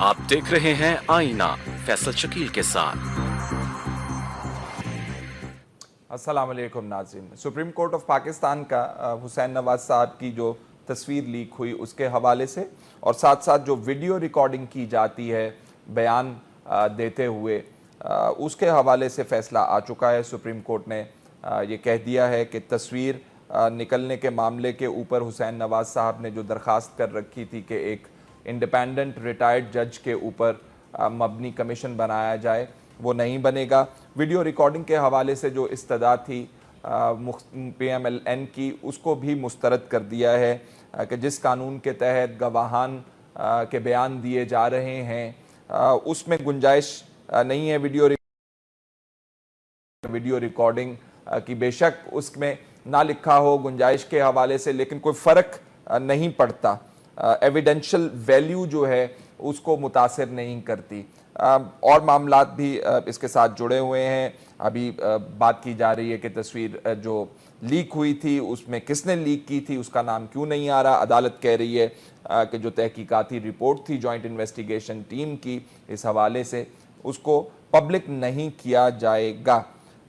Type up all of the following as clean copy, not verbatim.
आप देख रहे हैं आईना फैसल शकील के साथ। अस्सलाम वालेकुम नाज़रीन। सुप्रीम कोर्ट ऑफ पाकिस्तान का हुसैन नवाज साहब की जो तस्वीर लीक हुई उसके हवाले से और साथ साथ जो वीडियो रिकॉर्डिंग की जाती है बयान देते हुए उसके हवाले से फ़ैसला आ चुका है। सुप्रीम कोर्ट ने ये कह दिया है कि तस्वीर निकलने के मामले के ऊपर हुसैन नवाज साहब ने जो दरख्वास्त कर रखी थी कि एक इंडिपेंडेंट रिटायर्ड जज के ऊपर मबनी कमीशन बनाया जाए, वो नहीं बनेगा। वीडियो रिकॉर्डिंग के हवाले से जो इस्तदा थी PMLN की, उसको भी मुस्तरद कर दिया है कि जिस कानून के तहत गवाहान के बयान दिए जा रहे हैं उसमें गुंजाइश नहीं है वीडियो रिकॉर्डिंग की। बेशक उसमें ना लिखा हो गुंजाइश के हवाले से, लेकिन कोई फ़र्क नहीं पड़ता। एविडेंशियल वैल्यू जो है उसको मुतासिर नहीं करती। और मामलात भी इसके साथ जुड़े हुए हैं। अभी बात की जा रही है कि तस्वीर जो लीक हुई थी उसमें किसने लीक की थी, उसका नाम क्यों नहीं आ रहा। अदालत कह रही है कि जो तहकीकाती रिपोर्ट थी जॉइंट इन्वेस्टिगेशन टीम की, इस हवाले से उसको पब्लिक नहीं किया जाएगा।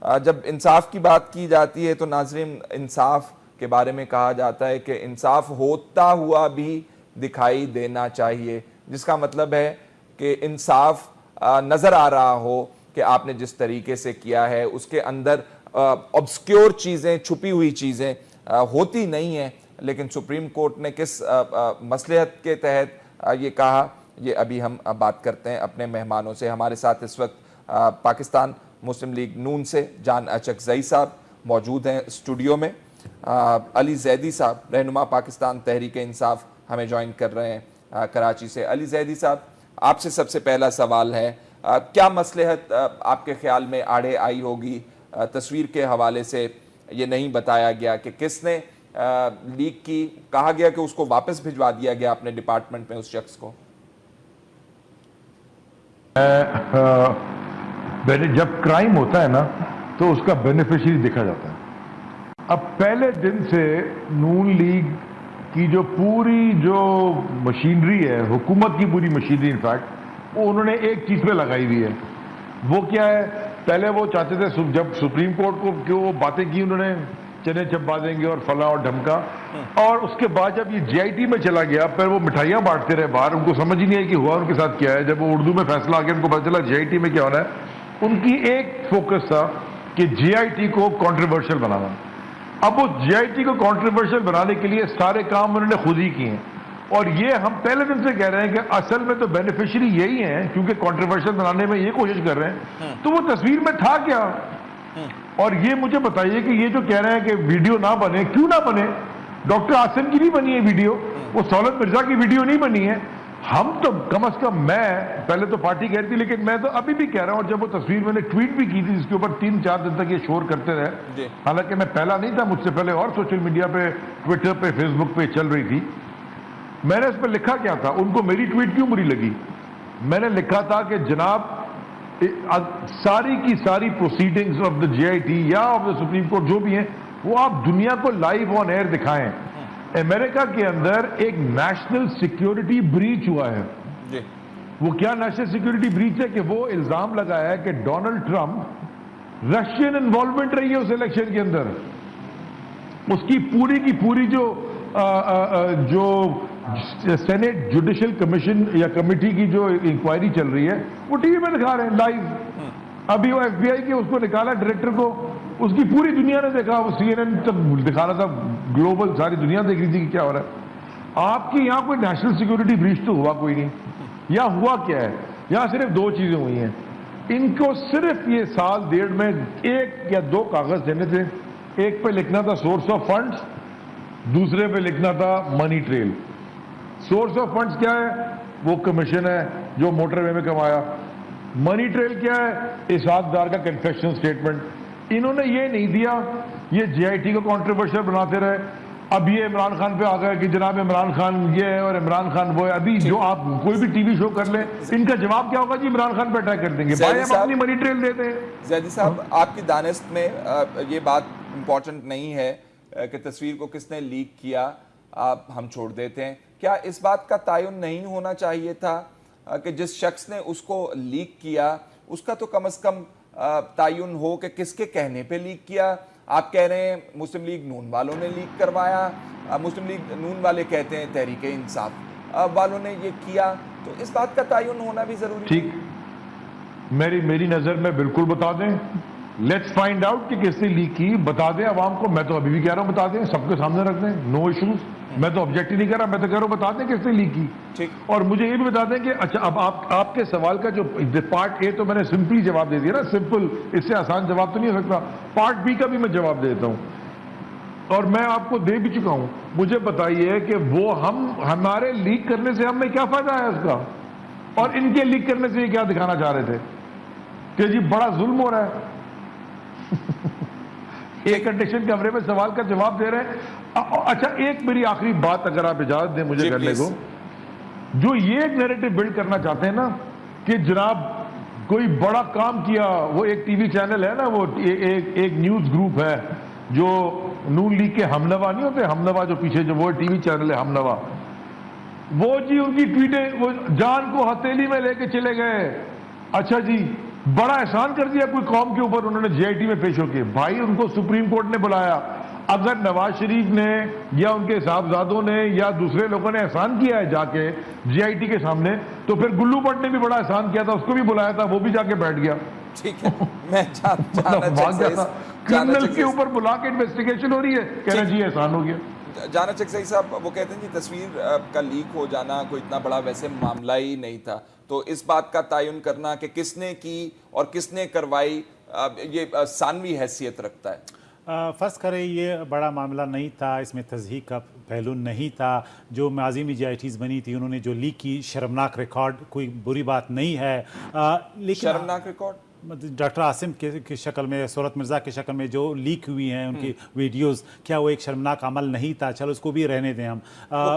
जब इंसाफ की बात की जाती है तो नाज़रीन, इंसाफ के बारे में कहा जाता है कि इंसाफ होता हुआ भी दिखाई देना चाहिए, जिसका मतलब है कि इंसाफ नज़र आ रहा हो कि आपने जिस तरीके से किया है उसके अंदर ऑब्सक्योर चीज़ें, छुपी हुई चीज़ें होती नहीं हैं। लेकिन सुप्रीम कोर्ट ने किस मसलहत के तहत ये कहा, ये अभी हम बात करते हैं अपने मेहमानों से। हमारे साथ इस वक्त पाकिस्तान मुस्लिम लीग नून से जान अचकज़ई साहब मौजूद हैं स्टूडियो में। अली ज़ैदी साहब रहनुमा पाकिस्तान तहरीक इंसाफ हमें ज्वाइन कर रहे हैं कराची से। अली ज़ैदी साहब, आपसे सबसे पहला सवाल है, क्या मसलहत आपके ख़्याल में आड़े आई होगी? तस्वीर के हवाले से ये नहीं बताया गया कि किसने लीक की, कहा गया कि उसको वापस भिजवा दिया गया अपने डिपार्टमेंट में उस शख्स को। जब क्राइम होता है ना तो उसका बेनिफिशियरी देखा जाता है। अब पहले दिन से नून लीग की जो पूरी जो मशीनरी है, हुकूमत की पूरी मशीनरी इनफैक्ट, वो उन्होंने एक चीज़ पे लगाई हुई है। वो क्या है? पहले वो चाहते थे जब सुप्रीम कोर्ट को क्यों वो बातें की उन्होंने, चने चब्बा देंगे और फला और ढमका, और उसके बाद जब ये GIT में चला गया फिर वो मिठाइयाँ बांटते रहे बाहर। उनको समझ ही नहीं है कि हुआ उनके साथ क्या है। जब वो उर्दू में फैसला आ गया उनको पता चला GIT में क्या होना है। उनकी एक फोकस था कि GIT को कंट्रोवर्शियल बनाना। अब वो GIT को कंट्रोवर्शियल बनाने के लिए सारे काम उन्होंने खुद ही किए हैं, और ये हम पहले दिन से कह रहे हैं कि असल में तो बेनिफिशियरी यही है, क्योंकि कंट्रोवर्शियल बनाने में ये कोशिश कर रहे हैं। तो वो तस्वीर में था क्या? और ये मुझे बताइए कि ये जो कह रहे हैं कि वीडियो ना बने, क्यों ना बने? डॉक्टर आसिम की नहीं बनी है वीडियो, वो सौलत मिर्जा की वीडियो नहीं बनी है। हम तो कम अज कम, मैं पहले तो पार्टी कह रही थी, लेकिन मैं तो अभी भी कह रहा हूं, और जब वो तस्वीर मैंने ट्वीट भी की थी जिसके ऊपर 3-4 दिन तक ये शोर करते रहे, हालांकि मैं पहला नहीं था, मुझसे पहले और सोशल मीडिया पे, ट्विटर पे, फेसबुक पे चल रही थी। मैंने इस पर लिखा क्या था? उनको मेरी ट्वीट क्यों बुरी लगी? मैंने लिखा था कि जनाब, सारी की सारी प्रोसीडिंग्स ऑफ द GIT या ऑफ द सुप्रीम कोर्ट जो भी हैं, वो आप दुनिया को लाइव ऑन एयर दिखाएं। अमेरिका के अंदर एक नेशनल सिक्योरिटी ब्रीच हुआ है। वो क्या नेशनल सिक्योरिटी ब्रीच है? कि वो इल्जाम लगाया है कि डोनाल्ड ट्रंप रशियन इन्वॉल्वमेंट रही है उस इलेक्शन के अंदर। उसकी पूरी की पूरी जो सेनेट जुडिशियल कमीशन या कमेटी की जो इंक्वायरी चल रही है, वो टीवी में दिखा रहे हैं लाइव। अभी वो FBI के उसको निकाला डायरेक्टर को, उसकी पूरी दुनिया ने देखा, वो CNN तक दिखा रहा था, ग्लोबल सारी दुनिया देख रही थी कि क्या हो रहा है। आपकी यहाँ कोई नेशनल सिक्योरिटी ब्रीच तो हुआ कोई नहीं। यहाँ हुआ क्या है? यहाँ सिर्फ 2 चीजें हुई हैं। इनको सिर्फ ये साल डेढ़ में 1 या 2 कागज देने थे। एक पे लिखना था सोर्स ऑफ फंड्स, दूसरे पे लिखना था money trail. Source of funds क्या है? वो कमीशन है जो मोटरवे में कमाया। मनी ट्रेल क्या है? इसाकदार का कन्फेशन स्टेटमेंट। इन्होंने ये नहीं दिया, ये GIT को कंट्रोवर्शियल बनाते रहे। अब ये इमरान खान पे आ गया कि जनाब इमरान खान ये है और इमरान खान वो है। अभी जो आप कोई भी टीवी शो कर ले, इनका जवाब क्या होगा? जी इमरान खान पे अटैक कर देंगे, भाई हम अपनी मनी ट्रेल देते हैं। ज़ैदी साहब, आपकी दानिश में ये बात इंपॉर्टेंट नहीं है कि तस्वीर को किसने लीक किया, आप हम छोड़ देते हैं। क्या इस बात का तयन नहीं होना चाहिए था کہ جس شخص نے اس کو لیک کیا اس کا تو کم از کم تعین ہو کہ کس کے کہنے پہ لیک کیا. آپ کہہ رہے ہیں مسلم لیگ نون والوں نے لیک کروایا, مسلم لیگ نون والے کہتے ہیں تحریک انصاف والوں نے یہ کیا, تو اس بات کا تعین ہونا بھی ضروری ہے. ٹھیک, میری نظر میں بالکل بتا دیں, لیٹس فائنڈ آؤٹ کہ کس نے لیک کی, بتا دیں عوام کو. میں تو ابھی بھی کہہ رہا ہوں بتا دیں, سب کے سامنے رکھ دیں, نو ایشوز. میں تو آبجیکٹ ہی نہیں کر رہا, میں تو کہہ رہا ہوں بتا دیں کس نے لیک کی. ٹھیک, اور مجھے یہ بھی بتا دیں کہ اچھا اب آپ کے سوال کا جو پارٹ اے تو میں نے سمپلی جواب دے دیا نا, سمپل, اس سے آسان جواب تو نہیں ہو سکتا. پارٹ بی کا بھی میں جواب دیتا ہوں اور میں آپ کو دے بھی چکا ہوں. مجھے بتائیے کہ وہ ہمارے لیک کرنے سے ہمیں کیا فائدہ ہے اس کا, اور ان کے لیک کرنے سے یہ کیا دکھانا چاہ رہے تھے کہ جی بڑا ظلم ہو رہا ہے. ایک کنڈیشن کمرے میں سوال کا جواب دے رہے ہیں. اچھا ایک میری آخری بات اگر آپ اجازت دیں مجھے کرنے کو, جو یہ ایک نیریٹو بلڈ کرنا چاہتے ہیں نا کہ جناب کوئی بڑا کام کیا, وہ ایک ٹی وی چینل ہے نا, وہ ایک نیوز گروپ ہے جو نون لیگ کے ہم نوا نہیں ہوتے, ہم نوا جو پیچھے جو وہ ٹی وی چینل ہے ہم نوا, وہ جی ان کی ٹویٹیں وہ جان کو ہتھیلی میں لے کے چلے گئے. اچھا جی بڑا احسان کر دیا کوئی قوم کے اوپر انہوں نے جے آئی ٹی میں پیش ہو کے. بھائی ان کو سپریم کورٹ نے بلایا, اگر نواز شریف نے یا ان کے صاحبزادوں نے یا دوسرے لوگوں نے احسان کیا ہے جا کے جے آئی ٹی کے سامنے, تو پھر گلو بٹ نے بھی بڑا احسان کیا تھا, اس کو بھی بلایا تھا, وہ بھی جا کے بیٹھ گیا. ٹھیک ہے, میں کرنل کے اوپر بلا کے انویسٹیگیشن ہو رہی ہے, کہنا جی احسان ہو گیا. جانا چکسائی صاحب وہ کہتے ہیں جی تصویر کا لیک ہو جانا کوئی اتنا بڑا ویسے معاملہ ہی نہیں تھا, تو اس بات کا تعین کرنا کہ کس نے کی اور کس نے کروائی یہ ثانوی حیثیت رکھتا ہے. فرض کریں یہ بڑا معاملہ نہیں تھا, اس میں تضحیق کا پہلو نہیں تھا, جو ماضی میں جے آئی ٹیز بنی تھی انہوں نے جو لیک کی شرمناک ریکارڈ, کوئی بری بات نہیں ہے, لیکن شرمناک ریکارڈ ڈاکٹر عاصم کی شکل میں, صورت مرزا کی شکل میں جو لیک ہوئی ہیں ان کی ویڈیوز, کیا وہ ایک شرمناک عمل نہیں تھا؟ چلو اس کو بھی رہنے دیں ہم.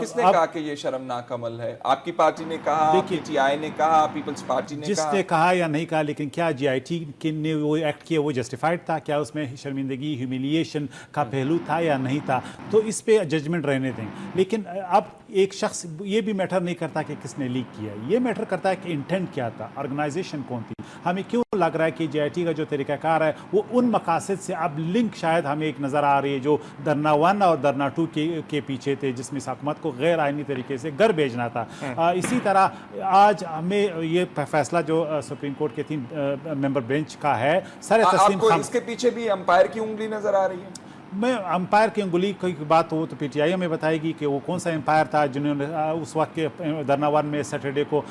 کس نے کہا کہ یہ شرمناک عمل ہے؟ آپ کی پارٹی نے کہا, پی ٹی آئی نے کہا, پیپلز پارٹی نے کہا, جس نے کہا یا نہیں کہا, لیکن کیا جے آئی ٹی نے وہ ایکٹ کیا وہ جسٹیفائڈ تھا؟ کیا اس میں شرمندگی, ہیومیلیشن کا پہلو تھا یا نہیں تھا؟ تو اس پہ ججمنٹ رہنے دیں. لیکن اب ایک شخص, یہ بھی میٹر نہیں کرتا کہ کس نے لیک کیا, یہ میٹر کرتا ہے کہ انٹینٹ کیا تھا, آرگنائزیشن کون تھی. ہمیں کیوں لگ رہا ہے کہ جے آئی ٹی کا جو طریقہ کار ہے وہ ان مقاصد سے اب لنک شاید ہمیں ایک نظر آ رہی ہے جو درنا 1 اور درنا 2 کے پیچھے تھے, جس میں حکومت کو غیر آئینی طریقے سے گھر بھیجنا تھا. اسی طرح آج ہمیں یہ فیصلہ جو سپریم کورٹ کے 3 ممبر بینچ کا ہے, سر تسلیم خان, اس کے پیچھے بھی امپائر کی انگلی نظر آ رہی ہے. میں امپائر کی انگلی کی بات ہو تو پی ٹی آئی میں بتائے گی کہ وہ کون سا امپائر تھا جنہوں نے اس وقت کے درنا 1 میں سیٹرڈے کو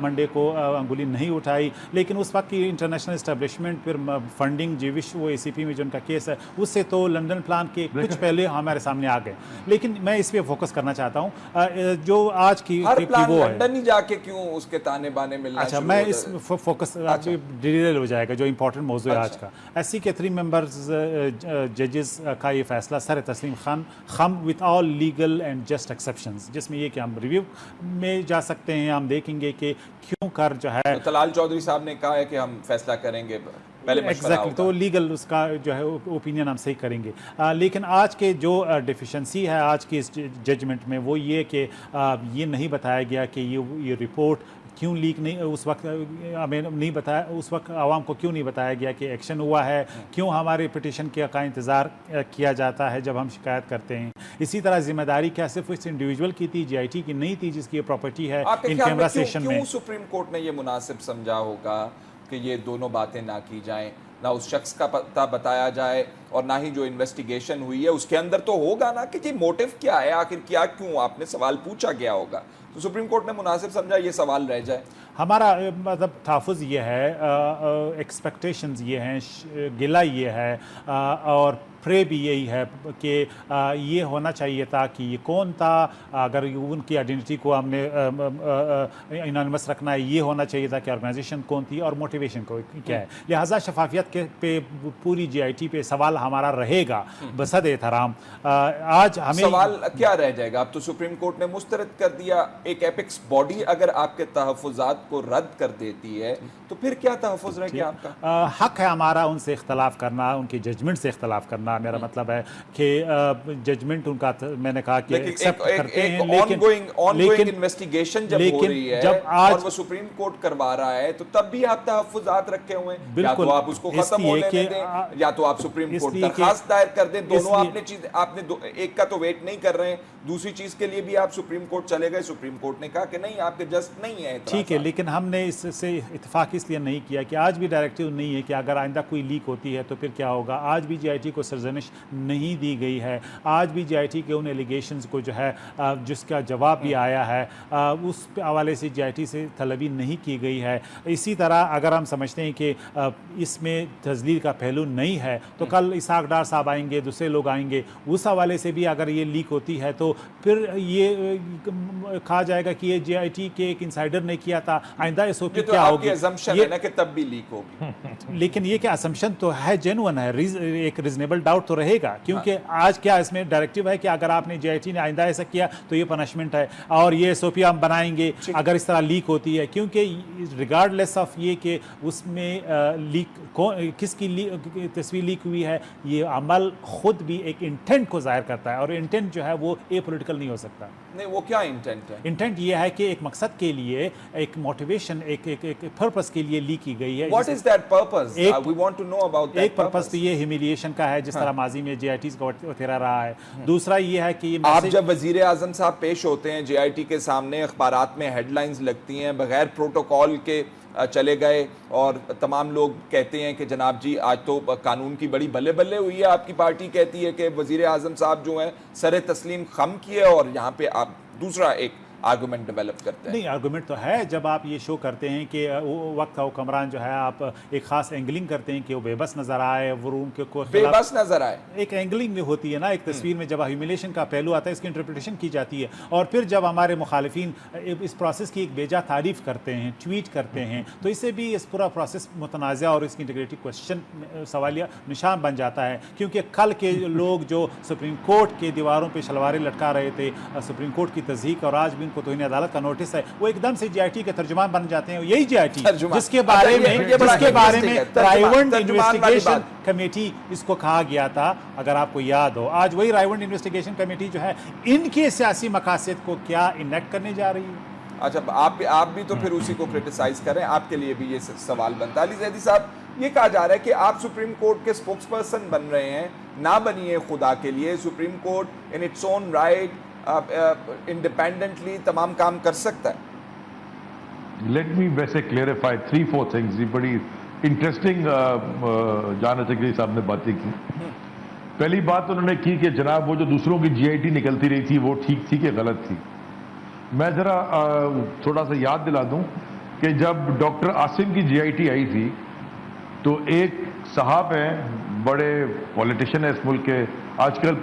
منڈے کو انگلی نہیں اٹھائی. لیکن اس وقت کی انٹرنیشنل اسٹیبلشمنٹ, پھر فنڈنگ جیوش وہ اے سی پی میں جو ان کا کیس ہے, اس سے تو لنڈن پلان کے کچھ پہلے ہمارے سامنے آ گئے. لیکن میں اس پہ فوکس کرنا چاہتا ہوں جو آج کی وہ ہے لنڈن ہی جا کے کیوں اس کے تانے بانے ملنا. اچھا میں اس فوکس ڈیٹیل ہو جائے گا, جو امپورٹنٹ موضوع ہے آج کا. ایس سی کے 3 ممبرز ججز کا یہ فیصلہ سر تسلیم خان خم with all legal and just exceptions, جس میں یہ کہ ہم ریویو میں جا سکتے ہیں, ہم دیکھیں گے کہ کیوں کر جو ہے طلال چودھری صاحب نے کہا ہے کہ ہم فیصلہ کریں گے, پہلے مشورہ ہوگا, تو لیگل اس کا جو ہے اوپینین ہم صحیح کریں گے. لیکن آج کے جو ڈیفیشنسی ہے آج کی اس ججمنٹ میں وہ یہ کہ یہ نہیں بتایا گیا کہ یہ رپورٹ کیوں لیک نہیں, اس وقت ہمیں نہیں بتایا, اس وقت عوام کو کیوں نہیں بتایا گیا کہ ایکشن ہوا ہے, کیوں ہماری پٹیشن کا انتظار کیا جاتا ہے جب ہم شکایت کرتے ہیں. اسی طرح ذمہ داری کیا صرف اس انڈیویجول کی تھی, جے آئی ٹی کی نہیں تھی جس کی پراپرٹی ہے ان کیمرہ سیشن میں. کیوں سپریم کورٹ نے یہ مناسب سمجھا ہوگا کہ یہ دونوں باتیں نہ کی جائیں, نہ اس شخص کا پتہ بتایا جائے اور نہ ہی جو انویسٹیگیشن ہوئی ہے اس کے اندر تو ہوگا نا کہ یہ موٹو کیا ہے, آخر کیا کیوں, آپ نے سوال پوچھا گیا ہوگا. تو سپریم کورٹ نے مناسب سمجھا یہ سوال رہ جائے. ہمارا مطلب تحفظ یہ ہے, ایکسپیکٹیشنز یہ ہیں, گلہ یہ ہے اور پرے بھی یہی ہے کہ یہ ہونا چاہیے تھا کہ یہ کون تھا, اگر ان کی آئیڈینٹی کو ہم نے انانیمس رکھنا ہے, یہ ہونا چاہیے تھا کہ آرگنائزیشن کون تھی اور موٹیویشن کو کیا ہے. لہٰذا شفافیت کے پہ پوری جے آئی ٹی پہ سوال ہمارا رہے گا بصد احترام. آج ہمیں سوال کیا رہ جائے گا؟ اب تو سپریم کورٹ نے مسترد کر دیا, ایک ایپکس باڈی اگر آپ کے تحفظات کو رد کر دیتی ہے تو پھر کیا تحفظ رہ گیا آپ کا؟ حق ہے ہمارا ان سے اختلاف کرنا, ان کی ججمنٹ سے اختلاف کرنا, रहा, मेरा मतलब है कि जजमेंट उनका मैंने कहा कि एक्सेप्ट करते हैं, लेकिन इन्वेस्टिगेशन जब हो रही है और वो सुप्रीम कोर्ट करवा रहा है तो तब भी आप तहफ्फुज़ात रखे हुए हैं, या तो आप उसको खत्म होने दें या तो आप सुप्रीम कोर्ट दरखास्त दायर कर दें। दोनों आपने एक का तो वेट नहीं कर रहे हैं, दूसरी चीज के लिए भी आप सुप्रीम कोर्ट चले गए, सुप्रीम कोर्ट ने कहा कि नहीं आपके जस्ट नहीं है। ठीक है, लेकिन हमने इससे इत्तेफाक इसलिए नहीं किया कि आज भी डायरेक्टिव नहीं है कि अगर आइंदा कोई लीक होती है तो फिर क्या होगा। आज भी जीआईटी को सरजनिश नहीं दी गई है, आज भी जीआईटी के उन एलिगेशंस को जो है जिसका जवाब भी आया है उस हवाले से जीआईटी से तलबी नहीं की गई है। इसी तरह अगर हम समझते हैं कि इसमें तजलील का पहलू नहीं है तो कल इसहाक डार साहब आएंगे, दूसरे लोग आएंगे, उस हवाले से भी अगर ये लीक होती है तो फिर ये कहा जाएगा कि ये जीआईटी के एक इंसाइडर ने किया था, आइंदा एसओपी क्या होगी। असम्पशन है ना कि तब भी लीक होगी, लेकिन ये क्या असम्पशन तो है, जेन्युइन है, एक रीजनेबल डाउट तो रहेगा, क्योंकि आज क्या इसमें डायरेक्टिव है कि अगर आपने जीआईटी ने आइंदा ऐसा किया तो ये पनिशमेंट है और ये एसओपी हम बनाएंगे अगर इस तरह लीक होती है, क्योंकि रिगार्डलेस ऑफ ये कि उसमें लीक किसकी तस्वीर लीक हुई है, ये अमल खुद भी एक इंटेंट को जाहिर करता है और इंटेंट जो है वो ए पॉलिटिकल नहीं हो सकता। नहीं, वो क्या इंटेंट है? इंटेंट ये है कि एक मकसद के लिए, एक मोटिवेशन, एक पर्पस के लिए लीक की गई है। What is that purpose? We want to know about that एक पर्पस तो ये ह्यूमिलिएशन का है, जिस तरह माजी में जीआईटी का वतेरा रहा है। दूसरा ये है कि आप जब वजीर आजम साहब पेश होते हैं जीआईटी के सामने, अखबारात में हेडलाइंस लगती हैं, बगैर प्रोटोकॉल के चले गए और तमाम लोग कहते हैं कि जनाब जी आज तो कानून की बड़ी बल्ले बल्ले हुई है, आपकी पार्टी कहती है कि वजीर आजम साहब जो हैं सरे तस्लीम खम किए, और यहाँ पे आप दूसरा एक आर्गुमेंट डेवलप करते हैं। नहीं, आर्गुमेंट तो है जब आप ये शो करते हैं कि वो वक्त का हुक्मरान जो है, आप एक खास एंगलिंग करते हैं कि वो बेबस नजर आए, वो उनके को बेबस नजर आए, एक एंगलिंग में होती है ना, एक तस्वीर में जब ह्यूमिलेशन का पहलू आता है इसकी इंटरप्रिटेशन की जाती है, और फिर जब हमारे मुखालिफिन इस प्रोसेस की एक बेजा तारीफ करते हैं, ट्वीट करते हैं, तो इससे भी इस पूरा प्रोसेस मुतनाज़ा और इसकी इंटीग्रिटी क्वेश्चन सवालिया निशान बन जाता है। क्योंकि कल के लोग जो सुप्रीम कोर्ट के दीवारों पर शलवारें लटका रहे थे सुप्रीम कोर्ट की तस्दीक, और आज भी उनको तोहीन अदालत का नोटिस है, वो एकदम से जीआईटी के तर्जुमान बन जाते हैं। यही जीआईटी जिसके बारे में रायवंड इन्वेस्टिगेशन कमेटी इसको कहा गया था, अगर आपको याद हो, आज वही रायवंड इन्वेस्टिगेशन कमेटी जो है इनके सियासी मकासद को क्या इनेक्ट करने जा रही है। अच्छा, आप भी तो फिर उसी को क्रिटिसाइज करें, आपके लिए भी ये सवाल बनता है। अली ज़ैदी साहब, ये कहा जा रहा है कि आप सुप्रीम कोर्ट के स्पोक्स पर्सन बन रहे हैं, ना बनिए खुदा के लिए, supreme court in its own right independently तमाम काम कर सकता है। लेट मी वैसे क्लेरिफाई 3-4 थिंग्स। बड़ी इंटरेस्टिंग जान अचकरी साहब ने बातें की। पहली बात उन्होंने की कि जनाब वो जो दूसरों की जीआईटी निकलती रही थी वो ठीक थी कि गलत थी। मैं ज़रा थोड़ा सा याद दिला दूं कि जब डॉक्टर आसिम की जीआईटी आई थी तो एक साहब हैं, बड़े पॉलिटिशियन है इस मुल्क के, आजकल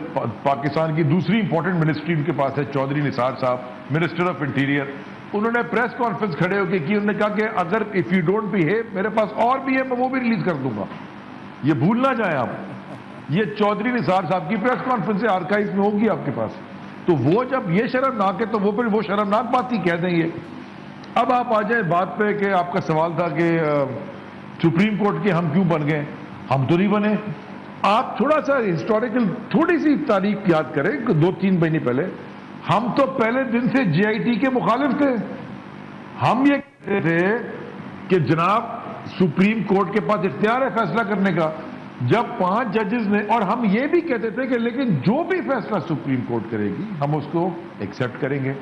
पाकिस्तान की दूसरी इंपॉर्टेंट मिनिस्ट्री उनके पास है, चौधरी निसार साहब, मिनिस्टर ऑफ इंटीरियर। उन्होंने प्रेस कॉन्फ्रेंस खड़े होकर की, उन्होंने कहा कि अगर इफ़ यू डोंट बिहेव, मेरे पास और भी है, मैं वो भी रिलीज कर दूंगा। ये भूल ना जाए आप, ये चौधरी निसार साहब की प्रेस कॉन्फ्रेंस है, आर्काइव में होगी आपके पास। तो वो जब ये शर्मनाक है तो वो फिर वो शर्मनाक बात ही कह देंगे। अब आप आ जाए बात पे कि आपका सवाल था कि सुप्रीम कोर्ट के हम क्यों बन गए। हम तो नहीं बने। आप थोड़ा सा हिस्टोरिकल थोड़ी सी तारीख याद करें, 2-3 महीने पहले हम तो पहले दिन से जीआईटी के मुखालिफ थे। हम ये कहते थे कि जनाब सुप्रीम कोर्ट के पास इख्तियार है फैसला करने का। जब 5 जजेस ने, और हम ये भी कहते थे कि लेकिन जो भी फैसला सुप्रीम कोर्ट करेगी हम उसको एक्सेप्ट करेंगे।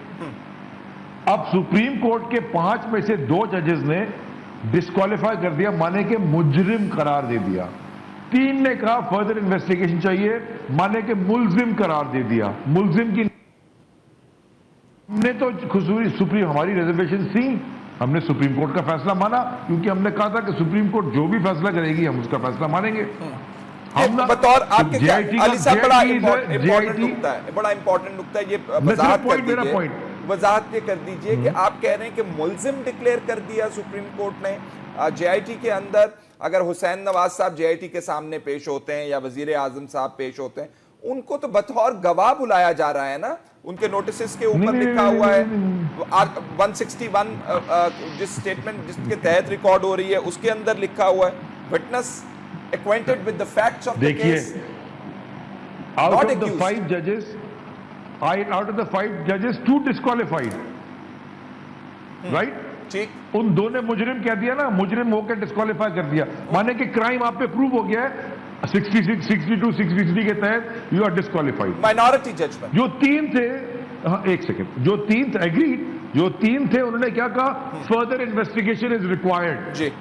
अब सुप्रीम कोर्ट के 5 में से 2 जजेस ने डिस्क्वालीफाई कर दिया, माने के मुजरिम करार दे दिया। 3 ने कहा फर्दर इन्वेस्टिगेशन चाहिए, माने के मुलजिम करार दे दिया। मुलजिम की हमने तो खुसूरी सुप्रीम, हमारी रिजर्वेशन थी, हमने सुप्रीम कोर्ट का फैसला माना, क्योंकि हमने कहा था कि सुप्रीम कोर्ट जो भी फैसला करेगी हम उसका फैसला मानेंगे। हम बतौर आपके अली साहब बड़ा इंपॉर्टेंट नुकता है, बड़ा इंपॉर्टेंट नुकता है, ये वजाहत ये कर दीजिए कि आप कह रहे हैं कि मुलजिम डिक्लेयर कर दिया सुप्रीम कोर्ट ने जीआईटी के अंदर। अगर हुसैन नवाज साहब जीआईटी के सामने पेश होते हैं या वजीर आजम साहब पेश होते हैं, उनको तो बतौर गवाह बुलाया जा रहा है ना, उनके नोटिस के ऊपर लिखा हुआ है 161 जिस स्टेटमेंट जिसके तहत रिकॉर्ड हो रही है उसके अंदर लिखा हुआ है witness acquainted with the facts of the case। Out Not of the accused. 5 judges, out of the 5 judges, 2 disqualified. Right? ठीक, उन दो ने मुजरिम कह दिया ना, मुजरिम होकर डिस्क्वालीफाई कर दिया, माने कि क्राइम आप पे प्रूव हो गया है, 66, 62, 63 के तहत you are disqualified. Minority judgement. जो 3 थे, हाँ एक सेकंड, जो 3 थे एग्रीड, जो 3 थे उन्होंने क्या कहा, फर्दर इन्वेस्टिगेशन इज रिक्वायर्ड. जी,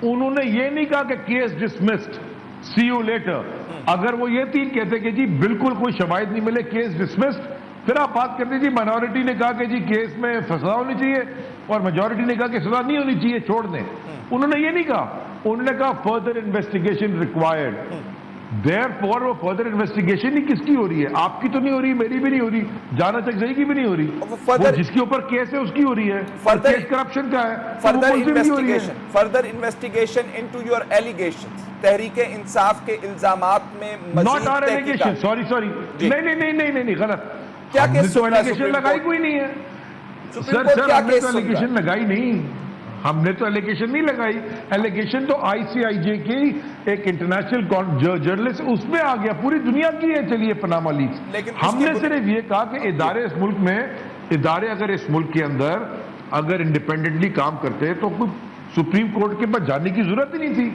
उन्होंने ये नहीं कहा कि case dismissed, see you later. अगर वो ये 3 कहते कि जी बिल्कुल कोई शवाहिद नहीं मिले, केस डिसमिस्ड, फिर आप बात करते जी माइनॉरिटी ने कहा कि जी केस में सजा होनी चाहिए और मेजॉरिटी ने कहा कि सजा नहीं होनी चाहिए, छोड़ दें. उन्होंने ये नहीं कहा, उन्होंने कहा फर्दर इन्वेस्टिगेशन रिक्वायर्ड. देयरफॉर वो फर्दर इन्वेस्टिगेशन ही किसकी हो रही है? आपकी तो नहीं हो रही, मेरी भी नहीं हो रही, जाना चकजई की भी नहीं हो रही. वो further- वो जिसके ऊपर केस है उसकी हो रही है. Further- केस करप्शन का है, तो वो फर्दर मुलजिम की हो रही है. Investigation, further investigation into your allegations. Tehreek Insaf के इल्जामात में नॉट मजीद आर एलिगेशन, तहकीकात. सॉरी जी। नहीं, गलत. क्या हमने केस तो सुन रहा है एलिगेशन सुप्रीम लगाई कोर्ट? कोई नहीं है. सुप्रीम सर कोर्ट क्या हमने केस तो सुन रहा है? एलिगेशन लगाई नहीं, हमने तो एलिगेशन नहीं लगाई. एलिगेशन तो ICIJ की एक इंटरनेशनल जर्नलिस्ट उसमें आ गया, पूरी दुनिया की है. चलिए पनामा लीक्स, लेकिन उसकी हमने बुनियाद- सिर्फ ये कहा कि इदारे इस मुल्क में, इदारे अगर इस मुल्क के अंदर अगर इंडिपेंडेंटली काम करते तो कोई सुप्रीम कोर्ट के पास जाने की जरूरत ही नहीं थी.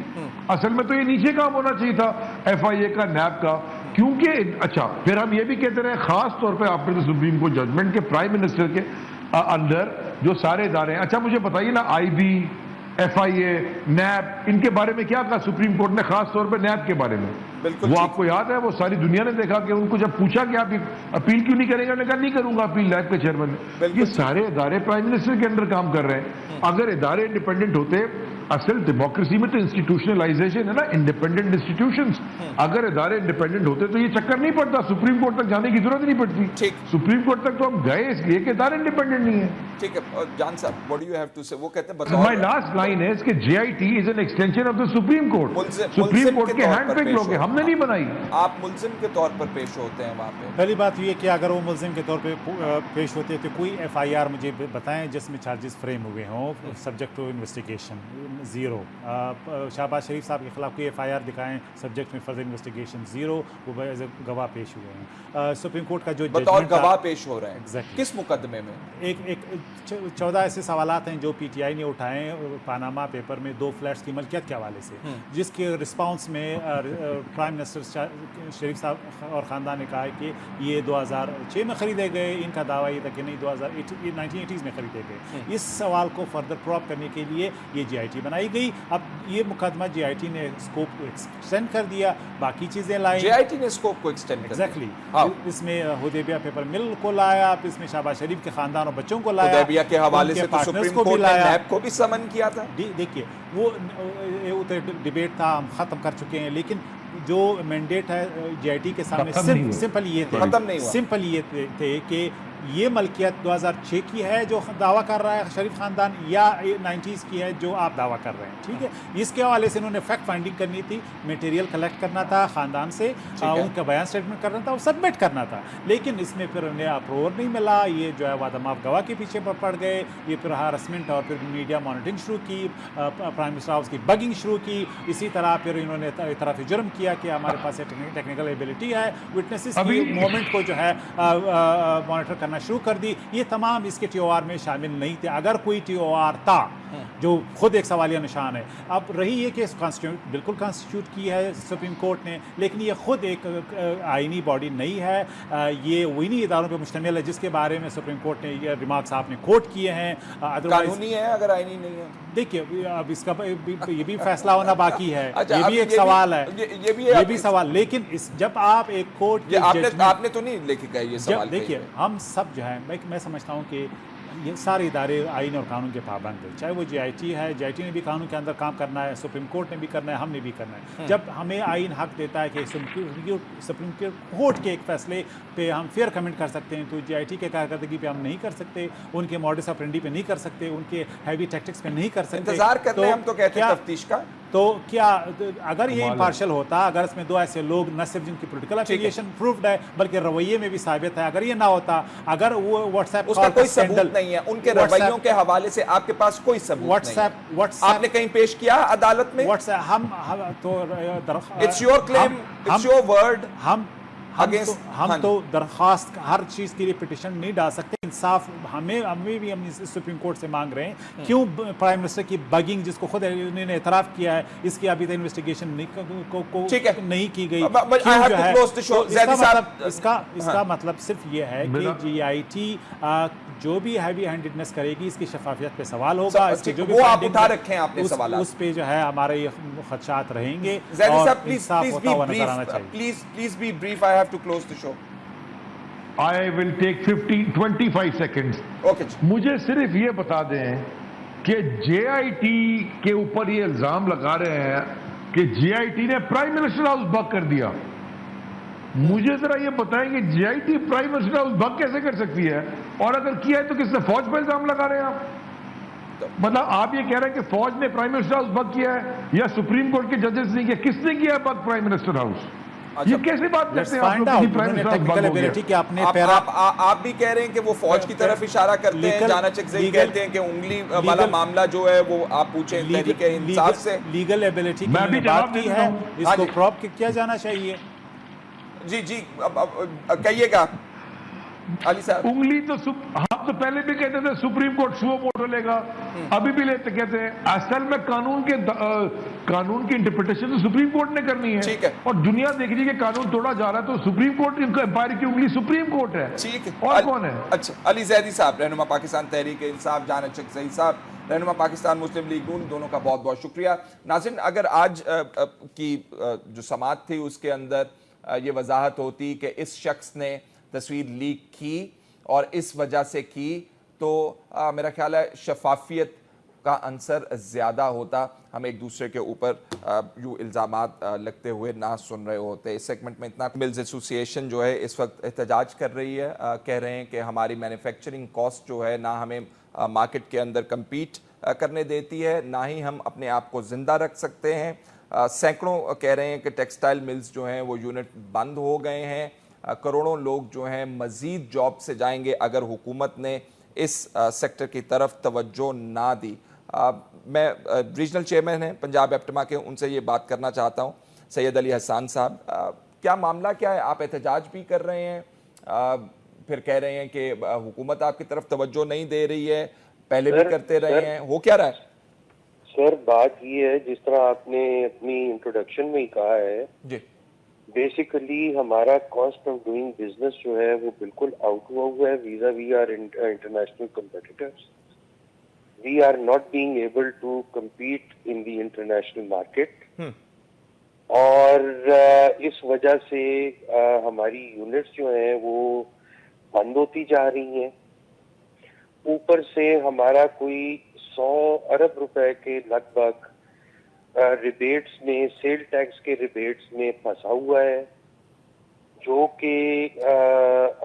असल में तो ये नीचे काम होना चाहिए था, FIA का, NAB का. क्योंकि अच्छा, फिर हम ये भी कहते रहे खास तौर पे after the supreme court judgement के प्राइम मिनिस्टर के अंदर जो सारे इदारे हैं. अच्छा मुझे बताइए ना, IB, FIA, NAB, इनके बारे में क्या कहा सुप्रीम कोर्ट ने, खास तौर पे NAB के बारे में? बिल्कुल वो ठीक। आपको याद है, वो सारी दुनिया ने देखा कि उनको जब पूछा कि आप अपील क्यों नहीं करेंगे, उन्होंने कहा नहीं करूंगा अपील, NAB के चेयरमैन ने. बिल्कुल ये ठीक। सारे इदारे प्राइम मिनिस्टर के अंडर काम कर रहे हैं. अगर इदारे इंडिपेंडेंट होते, असल डेमोक्रेसी में तो इंस्टीट्यूशनलाइजेशन है ना, इंडिपेंडेंट इंस्टीट्यूशंस. अगर इदारे इंडिपेंडेंट होते तो ये चक्कर नहीं पड़ता, सुप्रीम कोर्ट तक जाने की जरूरत नहीं पड़ती. ठीक। सुप्रीम कोर्ट तक तो हम गए इसलिए कि इदारे इंडिपेंडेंट नहीं है. ठीक है. और जान साहब, what do you have to say? वो कहते हैं माय बतौर लास्ट लाइन है कि JIT is an extension of the supreme court. मुल्जिम सुप्रीम कोर्ट के के तौर हैंड पर पिक पेश लोग हैं, हो। हमने नहीं बनाई. आप मुल्जिम के तौर पर पेश होते हैं वहाँ पे. पहली बात ये कि अगर वो मुलजिम के तौर पे पेश होते हैं तो कोई FIR मुझे बताएं जिसमें चार्जेस फ्रेम हुए हों subject to investigation. Zero. Shahbaz Sharif साहब के खिलाफ कोई FIR दिखाएं सब्जेक्ट में फर्दर इन्वेस्टिगेशन. ज़ीरो. वो एज ए गवाह पेश हुए हैं. सुप्रीम कोर्ट का जो बतौर जजमेंट गवाह पेश हो रहे हैं. Exactly. किस मुकदमे में? एक 14 ऐसे सवालात हैं जो PTI ने उठाए पानामा पेपर में 2 फ्लैट्स की मलकियत के हवाले से, जिसके रिस्पांस में प्राइम मिनिस्टर शरीफ साहब और ख़ानदान ने कहा है कि ये 2006 में ख़रीदे गए. इनका दावा ये था कि नहीं 1980s में ख़रीदे गए. इस सवाल को फर्दर प्रॉप करने के लिए ये JIT बनाई गई. अब ये मुकदमा JIT ने स्कोप को एक्सटेंड कर दिया, बाकी चीज़ें लाई. JIT ने स्कोप को एक्सटेंड कर दिया. एग्जैक्टली. हाँ। इसमें हुदैबिया पेपर मिल को लाया, इसमें शहबाज शरीफ के ख़ानदान और बच्चों को लाया. हुदैबिया के हवाले उनके से तो पार्टनर्स सुप्रीम को भी कोर्ट ने लाया. NAB को भी समन किया था. देखिए वो डिबेट था, हम ख़त्म कर चुके हैं. लेकिन जो मैंडेट है JIT के सामने खत्म नहीं हुआ. सिंपल ये थे, खत्म नहीं हुआ. सिंपल ये थे कि ये मलकियत 2006 की है जो दावा कर रहा है शरीफ ख़ानदान, या 90s की है जो आप दावा कर रहे हैं. ठीक है. इसके हवाले से उन्होंने फैक्ट फाइंडिंग करनी थी, मटेरियल कलेक्ट करना था ख़ानदान से, उनका बयान स्टेटमेंट करना था और सबमिट करना था. लेकिन इसमें फिर उन्हें अप्रूवल नहीं मिला. ये जो है वादमाफ गवाह के पीछे पड़ गए. ये फिर हारसमेंट और फिर मीडिया मॉनिटरिंग शुरू की, प्राइम मिनिस्टर हाउस की बगिंग शुरू की. इसी तरह फिर इन्होंने तरफ जुर्म किया कि हमारे पास टेक्निकल एबिलिटी है, विटनेसेस की मोमेंट को जो है मॉनिटर करना शुरू कर दी. ये तमाम इसके TOR में शामिल नहीं थे. अगर कोई TOR था जो खुद एक सवालिया निशान है. अब रही ये कि बिल्कुल कॉन्स्टिट्यूट की है सुप्रीम कोर्ट ने, लेकिन ये खुद एक आईनी बॉडी नहीं है. ये वही इदारों पे मुश्तमिल है जिसके बारे में सुप्रीम कोर्ट ने ये रिमार्क्स आपने कोट किए हैं. कानूनी है अगर आईनी नहीं है. देखिए अब इसका ये भी फैसला होना बाकी है. अच्छा, ये अब भी एक सवाल है, ये भी सवाल. लेकिन जब आप एक कोर्ट आपने तो नहीं लेके गए ये सवाल. देखिए हम सब जो है मैं समझता हूँ कि ये सारे इदारे आइन और कानून के पाबंद है. चाहे वो JIT है, JIT ने भी कानून के अंदर काम करना है, सुप्रीम कोर्ट ने भी करना है, हमने भी करना है. जब हमें आइन हक देता है कि सुप्रीम कोर्ट के एक फैसले पे हम फेयर कमेंट कर सकते हैं, तो JIT के कारकर्दगी पे हम नहीं कर सकते, उनके मॉडस ऑपरेंडी पे नहीं कर सकते, उनके हैवी टैक्टिक्स पे नहीं कर सकते. इंतजार करते हैं हम तो कहते हैं तफ्तीश का. तो क्या अगर ये इम्पार्शल होता, अगर इसमें 2 ऐसे लोग न सिर्फ जिनकी पोलिटिकल एफिलिएशन प्रूव्ड है बल्कि रवैये में भी साबित है, अगर ये ना होता, अगर वो व्हाट्सएप उसका कोई सबूत नहीं है, उनके रवैयों के हवाले से आपके पास कोई सबूत नहीं है. आपने कहीं पेश किया अदालत में? व्हाट्सएप हम तो it's your claim, it's your word. हम तो दरख्वास्त हर चीज़ के लिए पिटिशन नहीं डाल सकते. इंसाफ हमें भी हम सुप्रीम कोर्ट से मांग रहे हैं. क्यों प्राइम मिनिस्टर की बगिंग, जिसको खुद उन्होंने एतराफ़ किया है, इसकी अभी तक इन्वेस्टिगेशन नहीं की गई, क्यों जो है, तो इसका मतलब सिर्फ ये है कि GIT जो भी हैवी हैंडेडनेस करेगी, इसकी शफाफियत पे सवाल होगा. इसके जो भी वो आप उठा रखे हैं आपने सवाल, उस पे जो है हमारे ये खदशात रहेंगे. और इंसाफ होता हुआ नजर आना चाहिए. Please be brief. I have to close the show. I will take 25 seconds. Okay. मुझे सिर्फ ये बता दें कि JIT के ऊपर ये इल्जाम लगा रहे हैं कि JIT ने प्राइम मिनिस्टर हाउस बग कर दिया. मुझे जरा ये बताएं कि JIT prime minister house bug कैसे कर सकती है, और अगर किया है तो किसने? फौज पर इल्जाम लगा रहे हैं आप. मतलब आप ये कह रहे हैं कि फौज ने प्राइम मिनिस्टर हाउस बग किया है या सुप्रीम कोर्ट के जजेस ने किया? किसने किया है बग प्राइम मिनिस्टर हाउस? ये कैसे बात करते हैं आप लोग कि प्राइम मिनिस्टर हाउस बग हो गया? आप भी कह रहे हैं कि वो फौज की तरफ इशारा करते हैं. जाना चकज़ई कहते हैं कि उंगली वाला मामला जो है वो आप पूछें तहरीके इंसाफ से. लीगल एबिलिटी की बात की है, इसको प्रॉप किया जाना चाहिए. जी कहिएगा अली साहब. उंगली तो हम तो पहले भी कहते थे सुप्रीम कोर्ट सुओ मोटो लेगा, अभी भी लेते कहते हैं. असल में कानून की इंटरप्रिटेशन तो सुप्रीम कोर्ट ने करनी है. ठीक है. और दुनिया देख रही है कि कानून तोड़ा जा रहा है, तो सुप्रीम कोर्ट एम्पायर की उंगली सुप्रीम कोर्ट है. ठीक है. और कौन है? अच्छा, अली ज़ैदी साहब, रहनुमा पाकिस्तान तहरीक इंसाफ, जाना चकज़ई साहब, रहनुमा पाकिस्तान मुस्लिम लीग नून, दोनों का बहुत बहुत शुक्रिया. नाज़रीन, अगर आज की जो समाअत थी उसके अंदर ये वजाहत होती कि इस शख्स ने तस्वीर लीक की और इस वजह से की, तो मेरा ख्याल है शफाफियत का अंसर ज़्यादा होता. हम एक दूसरे के ऊपर यूँ इल्ज़ामात लगते हुए ना सुन रहे होते. इस सेगमेंट में इतना. मिल्स एसोसिएशन जो है इस वक्त एहतजाज कर रही है. कह रहे हैं कि हमारी मैन्युफैक्चरिंग कॉस्ट जो है ना हमें मार्केट के अंदर कम्पीट करने देती है, ना ही हम अपने आप को ज़िंदा रख सकते हैं. सैकड़ों कह रहे हैं कि टेक्सटाइल मिल्स जो हैं वो यूनिट बंद हो गए हैं. करोड़ों लोग जो हैं मज़ीद जॉब से जाएंगे अगर हुकूमत ने इस सेक्टर की तरफ तवज्जो ना दी. मैं रीजनल चेयरमैन हैं पंजाब एप्टमा के, उनसे ये बात करना चाहता हूँ. सैयद अली हसन साहब, क्या मामला क्या है? आप एहतजाज भी कर रहे हैं, फिर कह रहे हैं कि हुकूमत आपकी तरफ तवज्जो नहीं दे रही है, पहले भी करते रहे हैं, हो क्या रहा है? सर, बात ये है, जिस तरह आपने अपनी इंट्रोडक्शन में ही कहा है जी, बेसिकली हमारा कॉस्ट ऑफ डूइंग बिजनेस जो है वो बिल्कुल आउट हुआ है vis a vis we are international competitors. We are not being able to compete in the international market, और इस वजह से हमारी यूनिट्स जो हैं वो बंद होती जा रही हैं. ऊपर से हमारा कोई 100 अरब रुपए के लगभग रिबेट्स में, सेल टैक्स के रिबेट्स में फंसा हुआ है, जो कि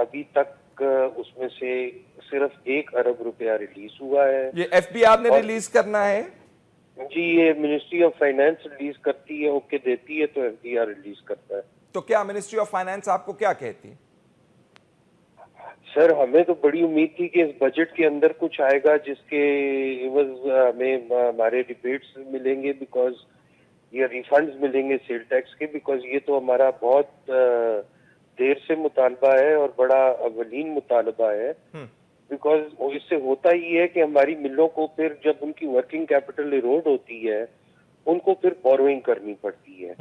अभी तक उसमें से सिर्फ 1 अरब रुपया रिलीज हुआ है. ये FBR ने रिलीज करना है जी, ये मिनिस्ट्री ऑफ फाइनेंस रिलीज करती है, ओके देती है, तो FBR रिलीज करता है. तो क्या मिनिस्ट्री ऑफ फाइनेंस आपको क्या कहती है? सर, हमें तो बड़ी उम्मीद थी कि इस बजट के अंदर कुछ आएगा जिसके हमें हमारे रिबेट्स मिलेंगे, बिकॉज ये रिफंड्स मिलेंगे सेल टैक्स के, बिकॉज ये तो हमारा बहुत देर से मुतालबा है और बड़ा अवलीन मुतालबा है. बिकॉज इससे होता ही है कि हमारी मिलों को फिर जब उनकी वर्किंग कैपिटल इरोड होती है, उनको फिर बोरोइंग करनी पड़ती है.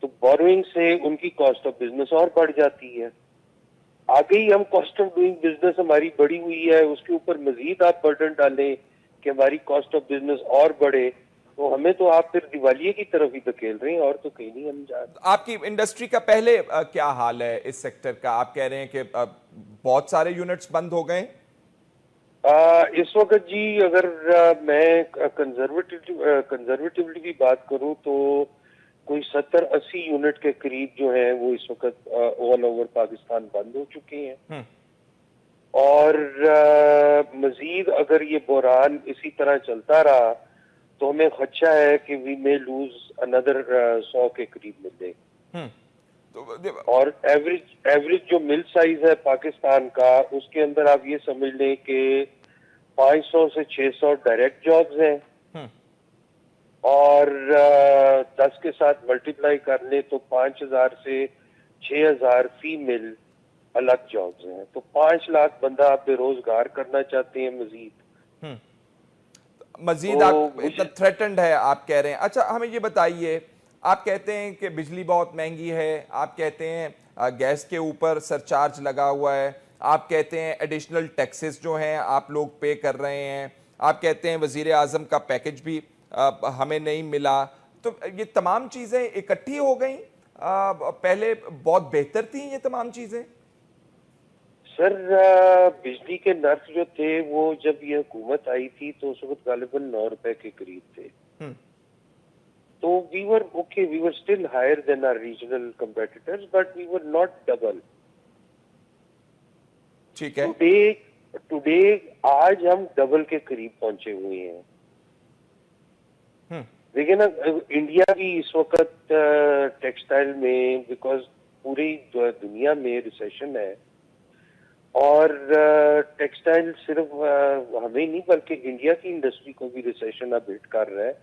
तो बोरोइंग से उनकी कॉस्ट ऑफ बिजनेस और बढ़ जाती है. आगे ही हम कॉस्ट ऑफ डूइंग बिजनेस हमारी बढ़ी हुई है, उसके ऊपर मजीद आप बर्डन डालें कि हमारी कॉस्ट ऑफ बिजनेस और बढ़े, तो हमें तो आप फिर दिवालिये की तरफ ही धकेल रहे हैं, और तो कहीं नहीं हम जा रहे. आपकी इंडस्ट्री का पहले क्या हाल है इस सेक्टर का? आप कह रहे हैं कि बहुत सारे यूनिट्स बंद हो गए. इस वक्त जी, अगर मैं कंजर्वेटिवली भी बात करूं तो कोई 70-80 यूनिट के करीब जो है वो इस वक्त ऑल ओवर पाकिस्तान बंद हो चुके हैं. और मजीद अगर ये बहरान इसी तरह चलता रहा तो हमें खदशा है कि वी मे लूज अनदर 100 के करीब मिले. और एवरेज जो मिल साइज है पाकिस्तान का, उसके अंदर आप ये समझ लें कि 500 से 600 डायरेक्ट जॉब्स हैं, और 10 के साथ मल्टीप्लाई कर ले तो 5000 से 6,000 फीमेल अलग जॉब्स हैं, तो 5 लाख बंदा आप बेरोजगार करना चाहते हैं मजीद। मजीद तो आप इतना थ्रेटन्ड है आप कह रहे हैं। अच्छा हमें ये बताइए, आप कहते हैं कि बिजली बहुत महंगी है, आप कहते हैं गैस के ऊपर सरचार्ज लगा हुआ है, आप कहते हैं एडिशनल टैक्सेस जो हैं आप लोग पे कर रहे हैं, आप कहते हैं वजीर आज़म का पैकेज भी हमें नहीं मिला, तो ये तमाम चीज़ें इकट्ठी हो गई, पहले बहुत बेहतर थी ये तमाम चीज़ें? सर बिजली के नर्ख जो थे वो जब ये हुकूमत आई थी तो उस वक्त गालिबन 9 रुपए के करीब थे। तो we were still higher than our regional competitors but we were not double. ठीक है। टुडे आज हम डबल के करीब पहुंचे हुए हैं। देखिए ना, इंडिया भी इस वक्त टेक्सटाइल में, बिकॉज पूरी दुनिया में रिसेशन है और टेक्सटाइल सिर्फ हमें नहीं बल्कि इंडिया की इंडस्ट्री को भी रिसेशन अब हिट कर रहा है।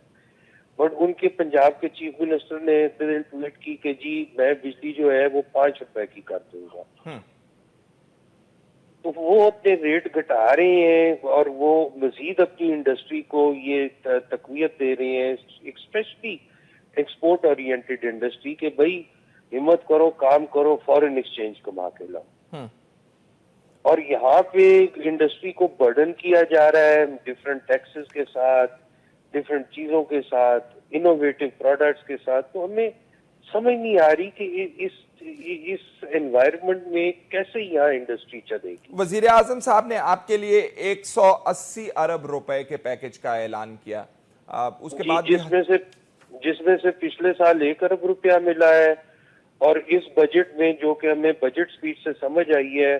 बट उनके पंजाब के चीफ मिनिस्टर ने ट्वीट की कि जी मैं बिजली जो है वो 5 रुपए की कर दूंगा। तो वो अपने रेट घटा रहे हैं और वो मजीद अपनी इंडस्ट्री को ये तकवीत दे रहे हैं, स्पेशली एक्सपोर्ट ओरिएंटेड इंडस्ट्री के भाई हिम्मत करो, काम करो, फॉरेन एक्सचेंज कमा के लाओ। और यहाँ पे इंडस्ट्री को बर्डन किया जा रहा है डिफरेंट टैक्सेस के साथ, डिफरेंट चीजों के साथ, इनोवेटिव प्रोडक्ट्स के साथ। तो हमें समझ नहीं आ रही कि इस एनवायरनमेंट में कैसे यहाँ इंडस्ट्री चलेगी। वजीर आजम साहब ने आपके लिए 180 अरब रुपए के पैकेज का ऐलान किया, उसके बाद जिसमें से पिछले साल 1 अरब रुपया मिला है और इस बजट में जो कि हमें बजट स्पीच से समझ आई है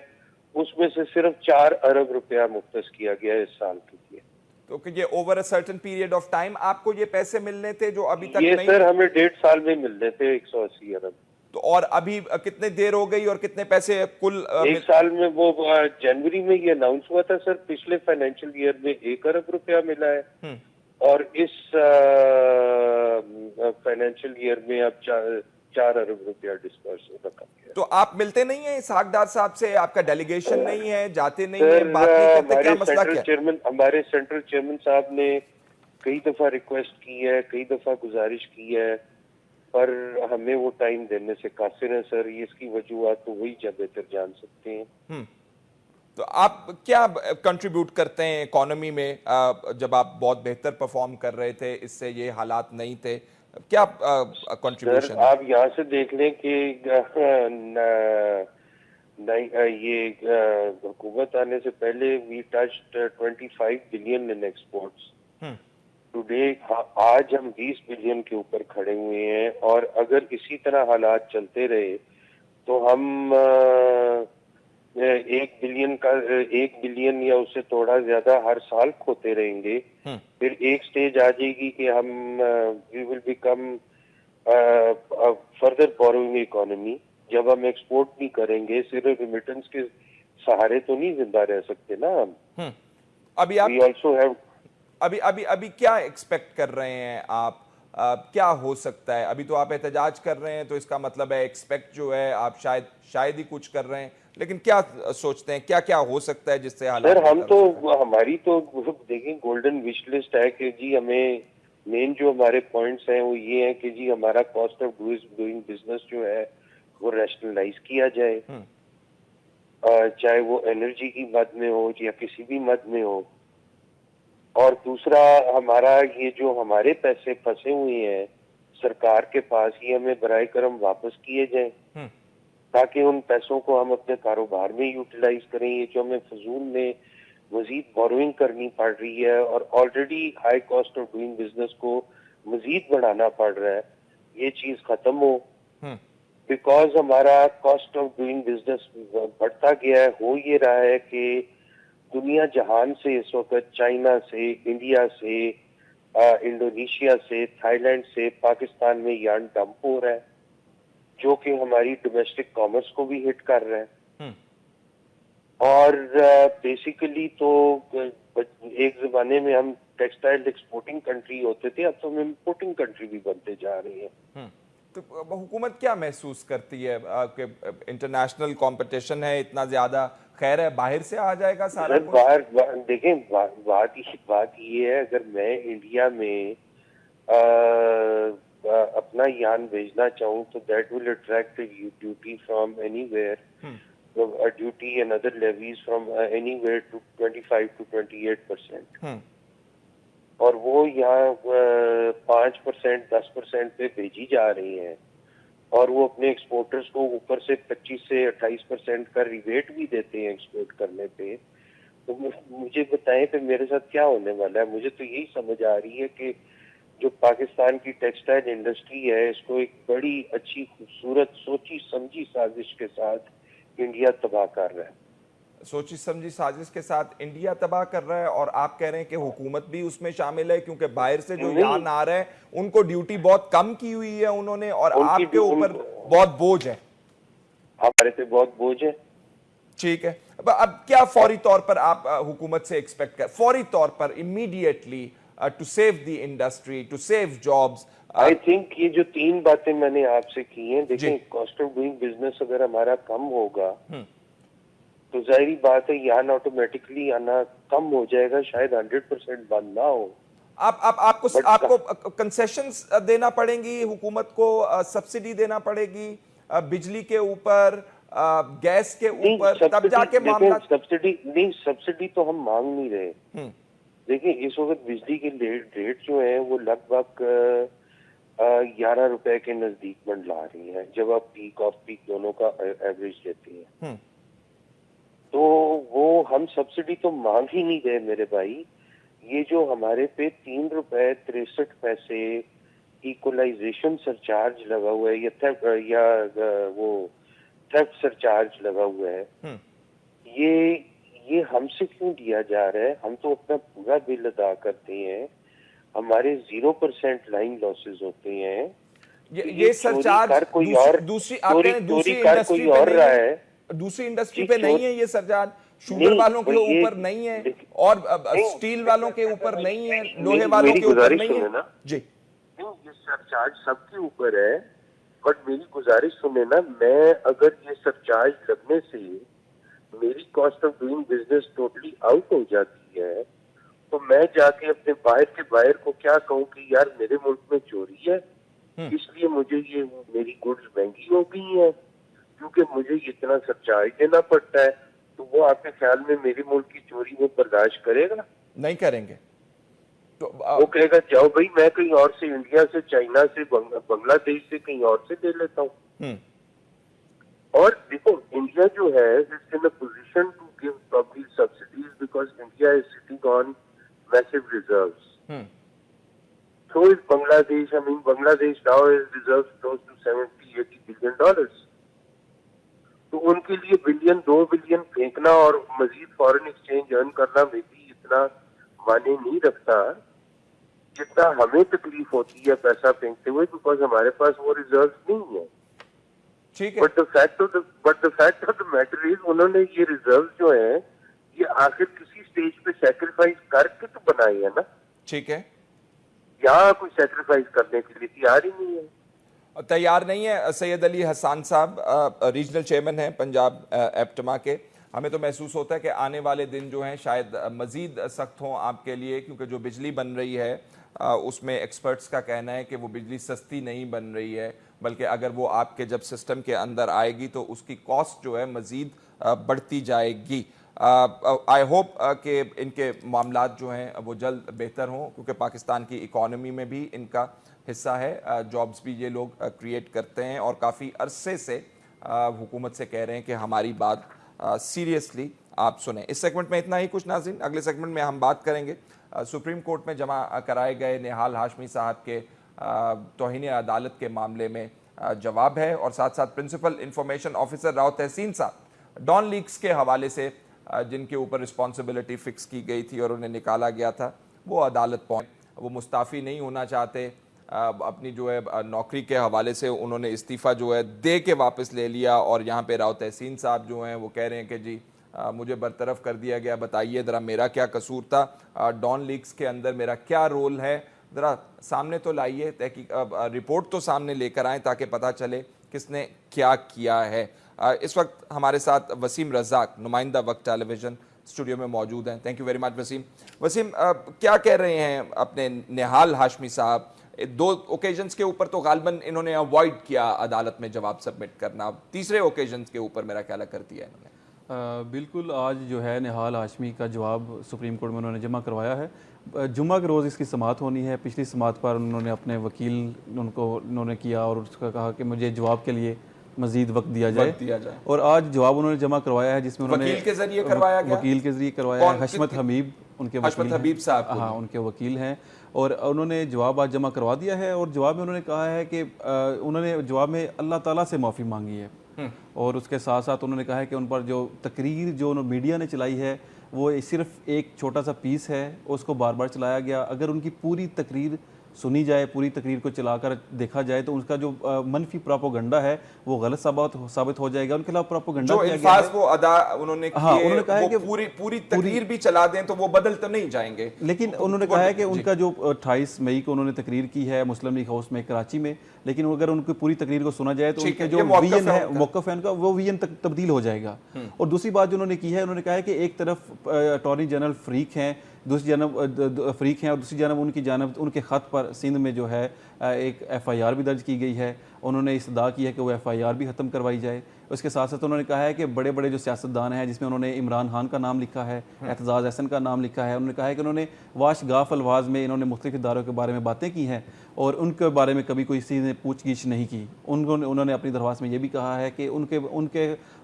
उसमें से सिर्फ 4 अरब रुपया मुख्तस किया गया है इस साल के लिए। तो कि ये over a certain period of time आपको ये पैसे मिलने थे जो अभी तक ये नहीं? सर हमें 1.5 साल में मिलने थे 180 अरब। तो और अभी कितने देर हो गई और कितने पैसे कुल? 1 साल में वो जनवरी में ये अनाउंस हुआ था सर, पिछले फाइनेंशियल ईयर में 1 अरब रुपया मिला है और इस फाइनेंशियल ईयर में अब 4 अरब रुपया डिस्पर्स रखा गया। तो आप मिलते नहीं है इसहाकदार साहब से? आपका डेलीगेशन नहीं है, जाते नहीं है, बात नहीं करते, क्या मसला क्या? हमारे सेंट्रल चेयरमैन साहब ने कई दफा रिक्वेस्ट की है, कई दफा गुजारिश की है, पर हमें वो टाइम देने से कासिर है सर। ये इसकी वजूहत तो वही जब बेहतर जान सकते हैं। तो आप क्या कंट्रीब्यूट करते हैं इकोनॉमी में? जब आप बहुत बेहतर परफॉर्म कर रहे थे, इससे ये हालात नहीं थे, क्या कंट्रीब्यूशन? आप यहाँ से देख लें कि ये हुकूमत आने से पहले we touched 25 billion in exports. Today आज हम 20 बिलियन के ऊपर खड़े हुए हैं और अगर इसी तरह हालात चलते रहे तो हम 1 बिलियन या उससे थोड़ा ज्यादा हर साल खोते रहेंगे। फिर एक स्टेज आ जाएगी कि हम we will become further borrowing economy. जब हम एक्सपोर्ट नहीं करेंगे, सिर्फ रिमिटेंस के सहारे तो नहीं जिंदा रह सकते ना हम। अभी आप अभी क्या एक्सपेक्ट कर रहे हैं आप? क्या हो सकता है? अभी तो आप एहतजाज कर रहे हैं तो इसका मतलब है एक्सपेक्ट जो है आप शायद ही कुछ कर रहे हैं, लेकिन क्या सोचते हैं क्या क्या हो सकता है जिससे हालात? सर हम तो हमारी तो देखें गोल्डन विश लिस्ट है कि जी हमें मेन जो हमारे पॉइंट्स हैं वो ये है कि जी हमारा कॉस्ट ऑफ डूइंग बिजनेस जो है वो रैशनलाइज किया जाए, चाहे वो एनर्जी की मद में हो या किसी भी मद में हो। और दूसरा हमारा ये जो हमारे पैसे फंसे हुए हैं सरकार के पास, ये हमें बराए करम वापस किए जाएं ताकि उन पैसों को हम अपने कारोबार में यूटिलाइज करें। ये जो हमें फजूल में मजीद बोरोइंग करनी पड़ रही है और already high cost of doing business को मजीद बढ़ाना पड़ रहा है, ये चीज खत्म हो। बिकॉज हमारा कॉस्ट ऑफ डूइंग बिजनेस बढ़ता गया है। हो ये रहा है कि दुनिया जहान से इस वक्त चाइना से, इंडिया से, इंडोनेशिया से, थाईलैंड से पाकिस्तान में यार्न डंप हो रहा है जो कि हमारी डोमेस्टिक कॉमर्स को भी हिट कर रहा है। और बेसिकली तो एक जमाने में हम टेक्सटाइल एक्सपोर्टिंग कंट्री होते थे, अब तो हम इम्पोर्टिंग कंट्री भी बनते जा रहे हैं। तो हुकूमत क्या महसूस करती है कि इंटरनेशनल कंपटीशन है इतना ज्यादा, खैर है बाहर से आ जाएगा सारा सर कुछ? देखें, बात ये है, अगर मैं इंडिया में अपना यान भेजना चाहूँ तो that will attract duty from anywhere, duty and other levies from anywhere to 25 to 28%, और वो यहाँ 5% 10% पे भेजी जा रही हैं, और वो अपने एक्सपोर्टर्स को ऊपर से 25 से 28% का रिबेट भी देते हैं एक्सपोर्ट करने पे। तो मुझे बताएं कि मेरे साथ क्या होने वाला है? मुझे तो यही समझ आ रही है कि जो पाकिस्तान की टेक्सटाइल इंडस्ट्री है, इसको एक बड़ी अच्छी खूबसूरत सोची समझी साजिश के साथ इंडिया तबाह कर रहा है। सोची समझी साजिश के साथ इंडिया तबाह कर रहा है, और आप कह रहे हैं कि हुकूमत भी उसमें शामिल है, क्योंकि बाहर से जो यान आ रहे हैं उनको ड्यूटी बहुत कम की हुई है उन्होंने, और आपके ऊपर बहुत बोझ है। हमारे पे बहुत बोझ है। ठीक है, अब क्या फौरी तौर पर आप हुकूमत से एक्सपेक्ट कर, फौरी तौर पर immediately to save the industry, to save jobs? I think ये जो 3 बातें मैंने आपसे की हैं, देखिए कॉस्ट ऑफ डूइंग बिजनेस अगर हमारा कम होगा तो जाहिर बात है यान ऑटोमेटिकली आना कम हो जाएगा, शायद 100% बंद ना हो। आपको कंसेशंस देना पड़ेंगी हुकूमत को, सब्सिडी देना पड़ेगी बिजली के ऊपर, गैस के ऊपर, तब जाके मामला। सब्सिडी तो हम मांग नहीं रहे। देखिए इस वक्त बिजली के रेट जो है वो लगभग 11 रुपए के नजदीक मंडला रही है, जब आप पीक ऑफ पीक दोनों का एवरेज लेते हैं। तो वो हम सब्सिडी तो मांग ही नहीं रहे मेरे भाई। ये जो हमारे पे 3 रुपए 63 पैसे इक्वलाइजेशन सरचार्ज लगा हुआ है, या वो थेफ्ट सरचार्ज लगा हुआ है, ये हमसे क्यों दिया जा रहा है? हम तो अपना पूरा बिल अदा करते हैं, हमारे 0% लाइन लॉसेस होते हैं। ये सरचार्ज दूसरी इंडस्ट्री पे नहीं है, ये सरचार्ज शुगर वालों के ऊपर नहीं है, और स्टील वालों के ऊपर नहीं है, लोहे वालों के ऊपर नहीं है जी। ये सरचार्ज सबके ऊपर है, बट मेरी गुजारिश सुने ना, मैं अगर ये सरचार्ज लगने से मेरी cost of doing business totally out हो जाती है, तो मैं जाके अपने बाहर को क्या कहूँ कि यार मेरे मुल्क में चोरी है, इसलिए मुझे ये मेरी गुड्स महंगी हो गई है, क्योंकि मुझे इतना सरचार्ज देना पड़ता है। तो वो आपके ख्याल में मेरे मुल्क की चोरी वो बर्दाश्त करेगा? नहीं करेंगे। तो वो कहेगा जाओ भाई मैं कहीं और से, इंडिया से, चाइना से, बांग्लादेश से, कहीं और से ले लेता हूँ। और देखो इंडिया जो है is in a position to give public subsidies because India is sitting on massive reserves. So is Bangladesh. I mean, Bangladesh now has reserves close to $70-80 billion. तो उनके लिए बिलियन 2 बिलियन फेंकना और मजीद फॉरेन एक्सचेंज अर्न करना में भी इतना माने नहीं रखता जितना हमें तकलीफ होती है पैसा फेंकते हुए, बिकॉज हमारे पास वो रिजर्व नहीं है। ठीक है, but the fact of the matter is उन्होंने ये रिजर्व जो है ये आखिर किसी स्टेज पे सैक्रिफाइस करके तो बनाई है ना। ठीक है, यहाँ कोई सैक्रिफाइस करने के लिए तैयार ही नहीं है, तैयार नहीं है। सैयद अली हसन साहब रीजनल चेयरमैन हैं पंजाब एप्टमा के। हमें तो महसूस होता है कि आने वाले दिन जो हैं शायद मज़ीद सख्त हों आपके लिए, क्योंकि जो बिजली बन रही है उसमें एक्सपर्ट्स का कहना है कि वो बिजली सस्ती नहीं बन रही है, बल्कि अगर वो आपके जब सिस्टम के अंदर आएगी तो उसकी कॉस्ट जो है मज़ीद बढ़ती जाएगी। आई होप कि इनके मामलात जो हैं वो जल्द बेहतर हों, क्योंकि पाकिस्तान की इकॉनमी में भी इनका हिस्सा है, जॉब्स भी ये लोग क्रिएट करते हैं, और काफ़ी अरसे से हुकूमत से कह रहे हैं कि हमारी बात सीरियसली आप सुने। इस सेगमेंट में इतना ही कुछ नाज़रीन। अगले सेगमेंट में हम बात करेंगे सुप्रीम कोर्ट में जमा कराए गए निहाल हाशमी साहब के तौहीन अदालत के मामले में जवाब है, और साथ साथ प्रिंसिपल इंफॉर्मेशन ऑफिसर राव तहसीन साहब डॉन लीक्स के हवाले से जिनके ऊपर रिस्पॉन्सिबिलिटी फ़िक्स की गई थी और उन्हें निकाला गया था, वो अदालत पहुँचे। वो मुस्ताफ़ी नहीं होना चाहते, अपनी जो है नौकरी के हवाले से उन्होंने इस्तीफ़ा जो है दे के वापस ले लिया, और यहाँ पे राव तहसीन साहब जो हैं वो कह रहे हैं कि जी मुझे बरतरफ कर दिया गया, बताइए ज़रा मेरा क्या कसूर था, डॉन लीक्स के अंदर मेरा क्या रोल है, ذرا سامنے تو لائیے، تحقیق رپورٹ تو سامنے لے کر آئیں تاکہ پتہ چلے کس نے کیا کیا ہے۔ اس وقت ہمارے ساتھ وسیم رزاق نمائندہ وقت ٹیلی ویژن اسٹوڈیو میں موجود ہیں۔ Thank you very much Waseem. Waseem, کیا کہہ رہے ہیں اپنے نہال ہاشمی صاحب؟ 2 اوکیزنز کے اوپر تو غالباً انہوں نے اوائڈ کیا عدالت میں جواب سبمٹ کرنا، تیسرے اوکیزنز کے اوپر میرا خیال کر دیا انہوں نے۔ بالکل، آج جو ہے نہال ہاشمی کا جواب سپریم کورٹ میں انہوں نے جمع کروایا ہے۔ جمعہ کے روز اس کی سماعت ہونی ہے۔ پچھلی سماعت پر انہوں نے اپنے وکیل انہوں نے کیا اور اس کا کہا کہ مجھے جواب کے لیے مزید وقت دیا جائے، اور آج جواب انہوں نے جمع کروایا ہے جس میں انہوں نے وکیل کے ذریعے کروایا گیا، وکیل کے ذریعے کروایا ہے، حشمت حبیب ان کے حشمت حبیب صاحب، ہاں ان کے وکیل ہیں، اور انہوں نے جواب آج جمع کروا دیا ہے۔ اور جواب میں انہوں نے کہا ہے کہ انہوں نے جواب میں اللہ تعالیٰ سے معافی مانگی ہے، اور اس کے ساتھ ساتھ انہوں نے کہا ہے کہ ان پر جو تقریر جو میڈیا نے چلائی ہے وہ صرف ایک چھوٹا سا پیس ہے، اس کو بار بار چلایا گیا۔ اگر ان کی پوری تقریر سنی جائے، پوری تقریر کو چلا کر دیکھا جائے تو ان کا جو منفی پراپوگنڈا ہے وہ غلط ثابت ہو جائے گا۔ ان کے خلاف پراپوگنڈا جو الفاظ وہ ادا انہوں نے کیے وہ پوری تقریر بھی چلا دیں تو وہ بدل تو نہیں جائیں گے، لیکن انہوں نے کہا ہے کہ ان کا جو 28 مئی کو انہوں نے تقریر کی ہے مسلم لیگ ہاؤس میں کراچی میں، لیکن اگر ان کی پوری تقریر کو سنا جائے تو ان کے جو ویژن ہے، موقف ہے ان کا، وہ ویژن تک تبدیل ہو جائے گا۔ اور دوسری بات جو انہوں نے کی ہے، انہوں نے کہا ہے کہ ایک طرف اٹارنی جنرل فریق ہیں، دوسری جانب اور دوسری جانب ان کی جانب ان کے خط پر سندھ میں جو ہے ایک ایف آئی آر بھی درج کی گئی ہے۔ انہوں نے استدعا کی ہے کہ وہ ایف آئی آر بھی ختم کروائی جائے۔ اس کے ساتھ ساتھ انہوں نے کہا ہے کہ بڑے بڑے جو سیاستدان ہیں جس میں انہوں نے عمران خان کا نام لکھا ہے، اعتزاز احسن کا نام لکھا ہے، انہوں نے کہا ہے کہ انہوں نے واش گاف الفاظ میں انہوں نے مختلف اداروں کے بارے میں باتیں کی ہیں اور ان کے بارے میں کبھی کوئی کسی نے پوچھ گچھ نہیں کی۔ انہوں نے اپنی درخواست میں یہ بھی کہا ہے کہ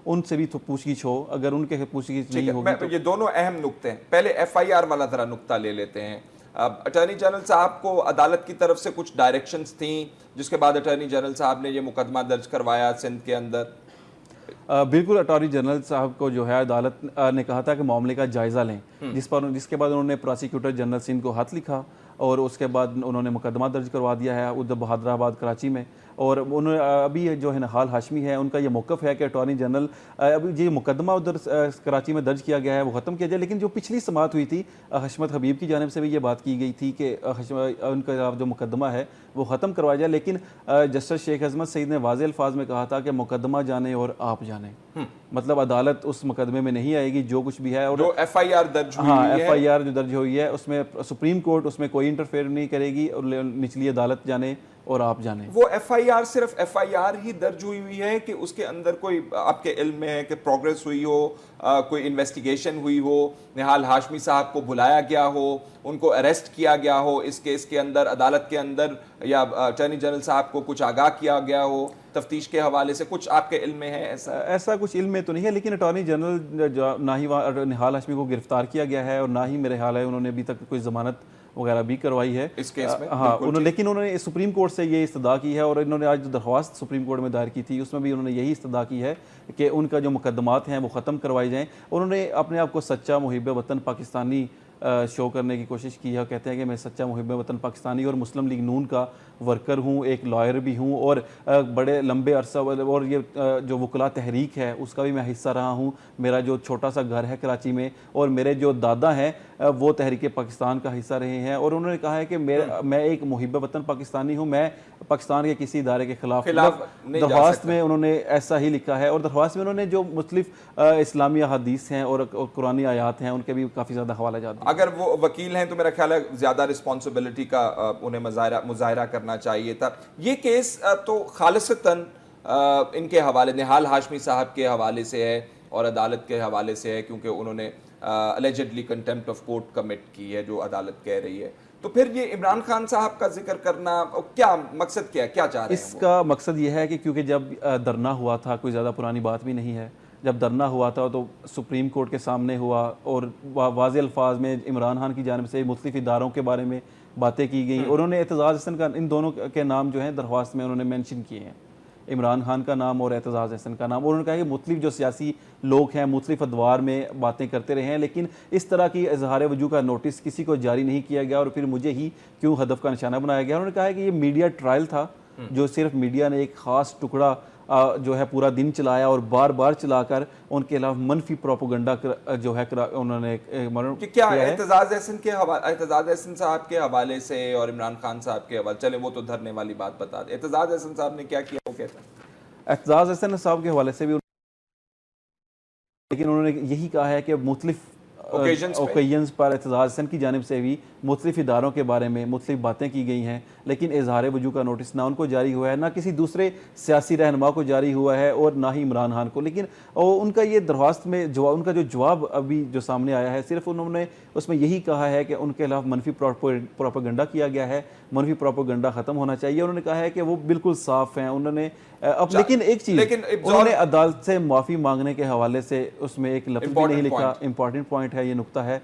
ان سے بھی پوچھ گچھ ہو، اگر ان کے پوچھ گچھ نہیں ہوگی تو یہ دونوں اہم نقطے ہیں۔ پہلے ایف آئی آر والا ذرا نقطہ لے لیتے ہیں۔ اٹارنی جنرل صاحب کو عدالت کی طرف سے کچھ ڈائریکشنز تھیں جس کے بعد اٹارنی جنرل صاحب نے یہ مقدمہ درج کروایا سندھ کے اندر؟ بالکل، اٹارنی جنرل صاحب کو جو ہے عدالت نے کہا تھا کہ معاملے کا جائزہ لیں، جس کے بعد انہوں نے پراسیکیوٹر جنرل سندھ کو خط لکھا اور اس کے بعد انہوں نے مقدمہ درج کروا دیا ہے ادھر بہادر آباد کراچی میں۔ اور انہوں نے ابھی جو ہے نہال ہاشمی ہے ان کا یہ موقف ہے کہ اٹارنی جنرل ابھی یہ مقدمہ ادھر کراچی میں درج کیا گیا ہے وہ ختم کیا جائے، لیکن جو پچھلی سماعت ہوئی تھی حشمت حبیب کی جانب سے بھی یہ بات کی گئی تھی کہ ان کا جو مقدمہ ہے وہ ختم کروایا جائے، لیکن جسٹس شیخ عظمت سعید نے واضح الفاظ میں کہا تھا کہ مقدمہ جانے اور آپ جانے، مطلب عدالت اس مقدمے میں نہیں آئے گی جو کچھ بھی ہے، اور جو ایف آئی آر درج ہوئی ہے، ایف آئی آر جو درج ہوئی ہے اس میں سپریم کورٹ اس میں کوئی انٹرفیئر نہیں کرے گی اور نچلی عدالت جانے اور آپ جانے۔ وہ ایف آئی آر صرف ایف آئی آر ہی درج ہوئی ہے کہ اس کے اندر کوئی آپ کے علم میں ہے کہ پروگریس ہوئی ہو، کوئی انویسٹیگیشن ہوئی ہو، نہال ہاشمی صاحب کو بلایا گیا ہو، ان کو اریسٹ کیا گیا ہو اس کیس کے اندر، عدالت کے اندر، یا اٹارنی جنرل صاحب کو کچھ آگاہ کیا گیا ہو تفتیش کے حوالے سے؟ کچھ آپ کے علم میں ہے ایسا کچھ علم میں تو نہیں ہے، لیکن اٹارنی جنرل نہ ہی نہال ہاشمی کو گرفتار کیا گیا ہے اور نہ ہی میرے خیال ہے انہوں نے ابھی تک کوئی ضمانت وغیرہ بھی کروائی ہے اس کیس میں۔ ہاں، لیکن انہوں نے سپریم کورٹ سے یہ استدعا کی ہے اور انہوں نے آج جو درخواست سپریم کورٹ میں دائر کی تھی اس میں بھی انہوں نے یہی استدعا کی ہے کہ ان کا جو مقدمات ہیں وہ ختم کروائی جائیں۔ انہوں نے اپنے آپ کو سچا محب وطن پاکستانی شو کرنے کی کوشش کی ہے اور کہتے ہیں کہ میں سچا محب وطن پاکستانی اور مسلم لیگ نون کا ورکر ہوں، ایک لائر بھی ہوں اور بڑے لمبے عرصہ اور یہ جو وکلاء تحریک ہے اس کا بھی میں حصہ رہا ہوں۔ میرا جو چھوٹا سا گھر ہے کراچی میں اور میرے جو دادا ہیں وہ تحریک پاکستان کا حصہ رہے ہیں، اور انہوں نے کہا ہے کہ میں ایک محب وطن پاکستانی ہوں، میں پاکستان کے کسی ادارے کے خلاف درخواست میں انہوں نے ایسا ہی لکھا ہے، اور درخواست میں انہوں نے جو مختلف اسلامی احادیث ہیں اور قرآنی آیات ہیں ان کے بھی کافی زیادہ حوالہ جات دیا۔ اگر وہ وکیل ہیں تو میرا خیال ہے زیادہ رسپانسبلٹی کا انہیں مظاہرہ کرنا چاہیے تھا۔ یہ کیس تو خالصتاً ان کے حوالے، نہال ہاشمی صاحب کے حوالے سے ہے اور عدالت کے حوالے سے ہے، کیونکہ انہوں نے allegedly contempt of court commit کی ہے جو عدالت کہہ رہی ہے۔ تو پھر یہ عمران خان صاحب کا ذکر کرنا کیا مقصد کیا چاہ رہے ہیں؟ اس کا مقصد یہ ہے کہ کیونکہ جب دھرنا ہوا تھا، کوئی زیادہ پرانی بات بھی نہیں ہے، جب دھرنا ہوا تھا تو سپریم کورٹ کے سامنے ہوا اور واضح الفاظ میں عمران خان کی جانب سے مختلف اداروں کے بارے میں باتیں کی گئیں، اور انہوں نے اعتزاز احسن کا، ان دونوں کے نام جو ہیں درخواست میں انہوں نے مینشن کیے ہیں، عمران خان کا نام اور اعتزاز احسن کا نام، اور انہوں نے کہا کہ مختلف جو سیاسی لوگ ہیں مختلف ادوار میں باتیں کرتے رہے ہیں، لیکن اس طرح کی اظہار وجوہ کا نوٹس کسی کو جاری نہیں کیا گیا اور پھر مجھے ہی کیوں ہدف کا نشانہ بنایا گیا۔ انہوں نے کہا کہ یہ میڈیا ٹرائل تھا جو صرف میڈیا نے ایک خاص ٹکڑا جو ہے پورا دن چلایا اور بار بار چلا کر ان کے خلاف منفی پروپیگنڈا جو ہے انہوں نے کیا اعتزاز احسن صاحب کے حوالے سے اور عمران خان صاحب کے حوالے، چلے وہ تو دھرنے والی بات بتا دیں، اعتزاز احسن صاحب نے کیا کیا وہ کہتا ہے؟ اعتزاز احسن صاحب کے حوالے سے بھی لیکن انہوں نے یہی کہا ہے کہ مختلف اوکیزنز پر اعتزاز احسن کی جانب سے بھی مختلف اداروں کے بارے میں مختلف باتیں کی گئی ہیں، لیکن اظہار وجوہ کا نوٹس نہ ان کو جاری ہوا ہے، نہ کسی دوسرے سیاسی رہنما کو جاری ہوا ہے اور نہ ہی عمران خان کو۔ لیکن ان کا یہ درخواست میں ان کا جو جواب ابھی جو سامنے آیا ہے، صرف انہوں نے اس میں یہی کہا ہے کہ ان کے خلاف منفی پروپیگنڈا کیا گیا ہے، منفی پروپیگنڈا ختم ہونا چاہیے۔ انہوں نے کہا ہے کہ وہ بالکل صاف ہیں، انہوں نے اب لیکن ایک چیز انہوں نے عدالت سے معافی مانگنے کے حوالے سے اس میں ایک لفظ بھی نہیں لکھا، امپورٹنٹ پوائنٹ ہے، یہ نقطہ ہے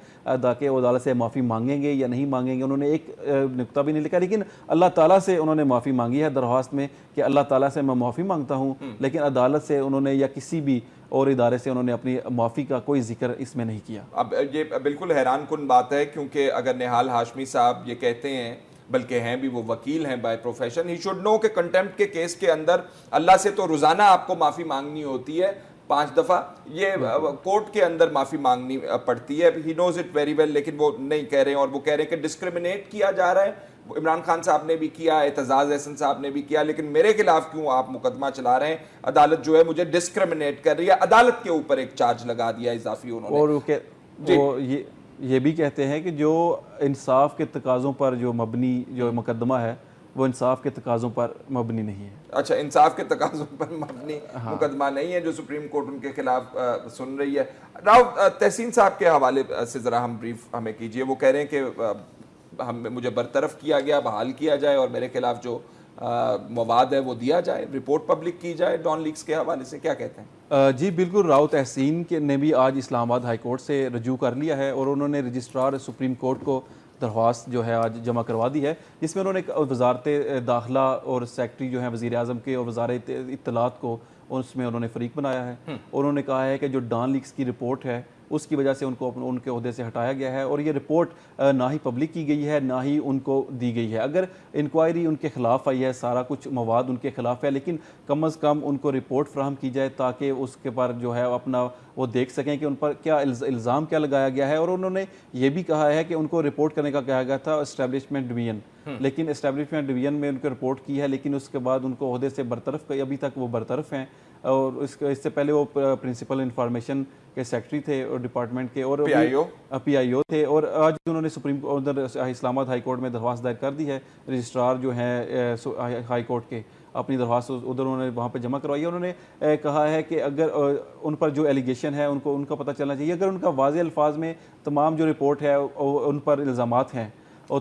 کہ وہ عدالت سے معافی مانگیں گے یا نہیں مانگیں گے، انہوں نے ایک نقطہ بھی نہیں لکھا، لیکن اللہ تعالیٰ سے انہوں نے معافی مانگی ہے درخواست میں کہ اللہ تعالیٰ سے میں معافی مانگتا ہوں، لیکن عدالت سے انہوں نے یا کسی بھی اور ادارے سے انہوں نے اپنی معافی کا کوئی ذکر اس میں نہیں کیا۔ اب یہ بالکل حیران کن بات ہے، کیونکہ اگر نہال ہاشمی صاحب یہ کہتے ہیں، بلکہ ہیں بھی، وہ وکیل ہیں by profession, he should know کہ کنٹیمپٹ کے کیس کے اندر اللہ سے تو روزانہ آپ کو معافی مانگنی ہوتی ہے 5 دفعہ، یہ کورٹ کے اندر معافی مانگنی پڑتی ہے، ہی نوز اٹ ویری ویل، لیکن وہ نہیں کہہ رہے ہیں، اور وہ کہہ رہے ہیں کہ ڈسکریمنیٹ کیا جا رہا ہے۔ عمران خان صاحب نے بھی کیا، اعتزاز احسن صاحب نے بھی کیا، لیکن میرے خلاف کیوں آپ مقدمہ چلا رہے ہیں؟ عدالت جو ہے مجھے ڈسکریمنیٹ کر رہی ہے، عدالت کے اوپر ایک چارج لگا دیا اضافی انہوں نے۔ اور وہ یہ بھی کہتے ہیں کہ جو انصاف کے تقاضوں پر جو مبنی جو مقدمہ ہے وہ انصاف کے تقاضوں پر مبنی نہیں ہے۔ اچھا، انصاف کے تقاضوں پر مبنی مقدمہ نہیں ہے جو سپریم کورٹ ان کے خلاف سن رہی ہے۔ راؤ تحسین صاحب کے حوالے سے ذرا ہم بریف ہمیں کیجئے، وہ کہہ رہے ہیں کہ مجھے برطرف کیا گیا، بحال کیا جائے اور میرے خلاف جو مواد ہے وہ دیا جائے، رپورٹ پبلک کی جائے ڈان لیکس کے حوالے سے، کیا کہتے ہیں؟ جی بالکل، راؤ تحسین نے بھی آج اسلام آباد ہائی کورٹ سے رجوع کر لیا ہے اور انہوں نے رجسٹرار سپریم کورٹ کو درخواست جو ہے آج جمع کروا دی ہے، جس میں انہوں نے وزارت داخلہ اور سیکرٹری جو ہیں وزیر اعظم کے اور وزارت اطلاعات کو اس میں انہوں نے فریق بنایا ہے، اور انہوں نے کہا ہے کہ جو ڈان لیکس کی رپورٹ ہے اس کی وجہ سے ان کو ان کے عہدے سے ہٹایا گیا ہے، اور یہ رپورٹ نہ ہی پبلک کی گئی ہے نہ ہی ان کو دی گئی ہے۔ اگر انکوائری ان کے خلاف آئی ہے، سارا کچھ مواد ان کے خلاف ہے، لیکن کم از کم ان کو رپورٹ فراہم کی جائے تاکہ اس کے پر جو ہے اپنا وہ دیکھ سکیں کہ ان پر کیا الزام کیا لگایا گیا ہے۔ اور انہوں نے یہ بھی کہا ہے کہ ان کو رپورٹ کرنے کا کہا گیا تھا اسٹیبلشمنٹ ڈویژن، لیکن اسٹیبلشمنٹ ڈویژن میں ان کو رپورٹ کی ہے، لیکن اس کے بعد ان کو عہدے سے برطرف، ابھی تک وہ برطرف ہیں، اور اس سے پہلے وہ پرنسپل انفارمیشن کے سیکرٹری تھے اور ڈپارٹمنٹ کے، اور پی آئی او تھے، اور آج انہوں نے سپریم اسلام آباد ہائی کورٹ میں درخواست دائر کر دی ہے۔ رجسٹرار جو ہیں ہائی کورٹ کے اپنی درخواست ادھر انہوں نے وہاں پہ جمع کروائی ہے۔ انہوں نے کہا ہے کہ اگر ان پر جو ایلیگیشن ہے ان کا پتہ چلنا چاہیے، اگر ان کا واضح الفاظ میں تمام جو رپورٹ ہے ان پر الزامات ہیں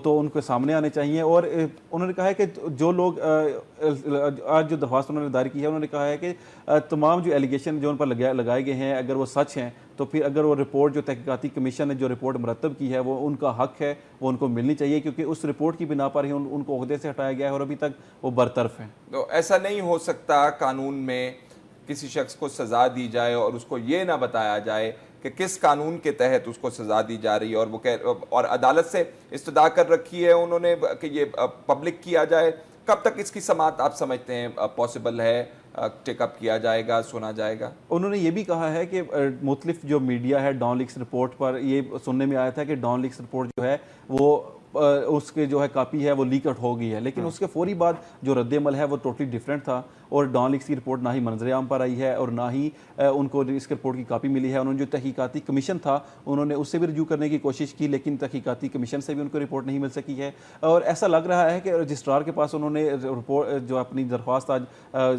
تو ان کے سامنے آنے چاہیے، اور انہوں نے کہا ہے کہ جو لوگ آج جو درخواست انہوں نے دائر کی ہے، انہوں نے کہا ہے کہ تمام جو ایلیگیشن جو ان پر لگائے گئے ہیں اگر وہ سچ ہیں تو پھر اگر وہ رپورٹ جو تحقیقاتی کمیشن نے جو رپورٹ مرتب کی ہے وہ ان کا حق ہے، وہ ان کو ملنی چاہیے، کیونکہ اس رپورٹ کی بنا پر ہی ان کو عہدے سے ہٹایا گیا ہے اور ابھی تک وہ برطرف ہیں۔ تو ایسا نہیں ہو سکتا قانون میں کسی شخص کو سزا دی جائے اور اس کو یہ نہ بتایا جائے کہ کس قانون کے تحت اس کو سزا دی جا رہی ہے، اور وہ اور عدالت سے استدعا کر رکھی ہے انہوں نے کہ یہ پبلک کیا جائے؟ کب تک اس کی سماعت آپ سمجھتے ہیں پاسبل ہے، ٹیک اپ کیا جائے گا، سنا جائے گا؟ انہوں نے یہ بھی کہا ہے کہ مختلف جو میڈیا ہے ڈان لیکس رپورٹ پر یہ سننے میں آیا تھا کہ ڈان لیکس رپورٹ جو ہے وہ اس کے جو ہے کاپی ہے وہ لیک آؤٹ ہو گئی ہے، لیکن اس کے فوری بعد جو رد عمل ہے وہ ٹوٹلی ڈیفرنٹ تھا، اور ڈان لیکس کی رپورٹ نہ ہی منظر عام پر آئی ہے اور نہ ہی ان کو اس رپورٹ کی کاپی ملی ہے۔ انہوں نے جو تحقیقاتی کمیشن تھا انہوں نے اس سے بھی رجوع کرنے کی کوشش کی، لیکن تحقیقاتی کمیشن سے بھی ان کو رپورٹ نہیں مل سکی ہے، اور ایسا لگ رہا ہے کہ رجسٹرار کے پاس انہوں نے رپورٹ جو اپنی درخواست آج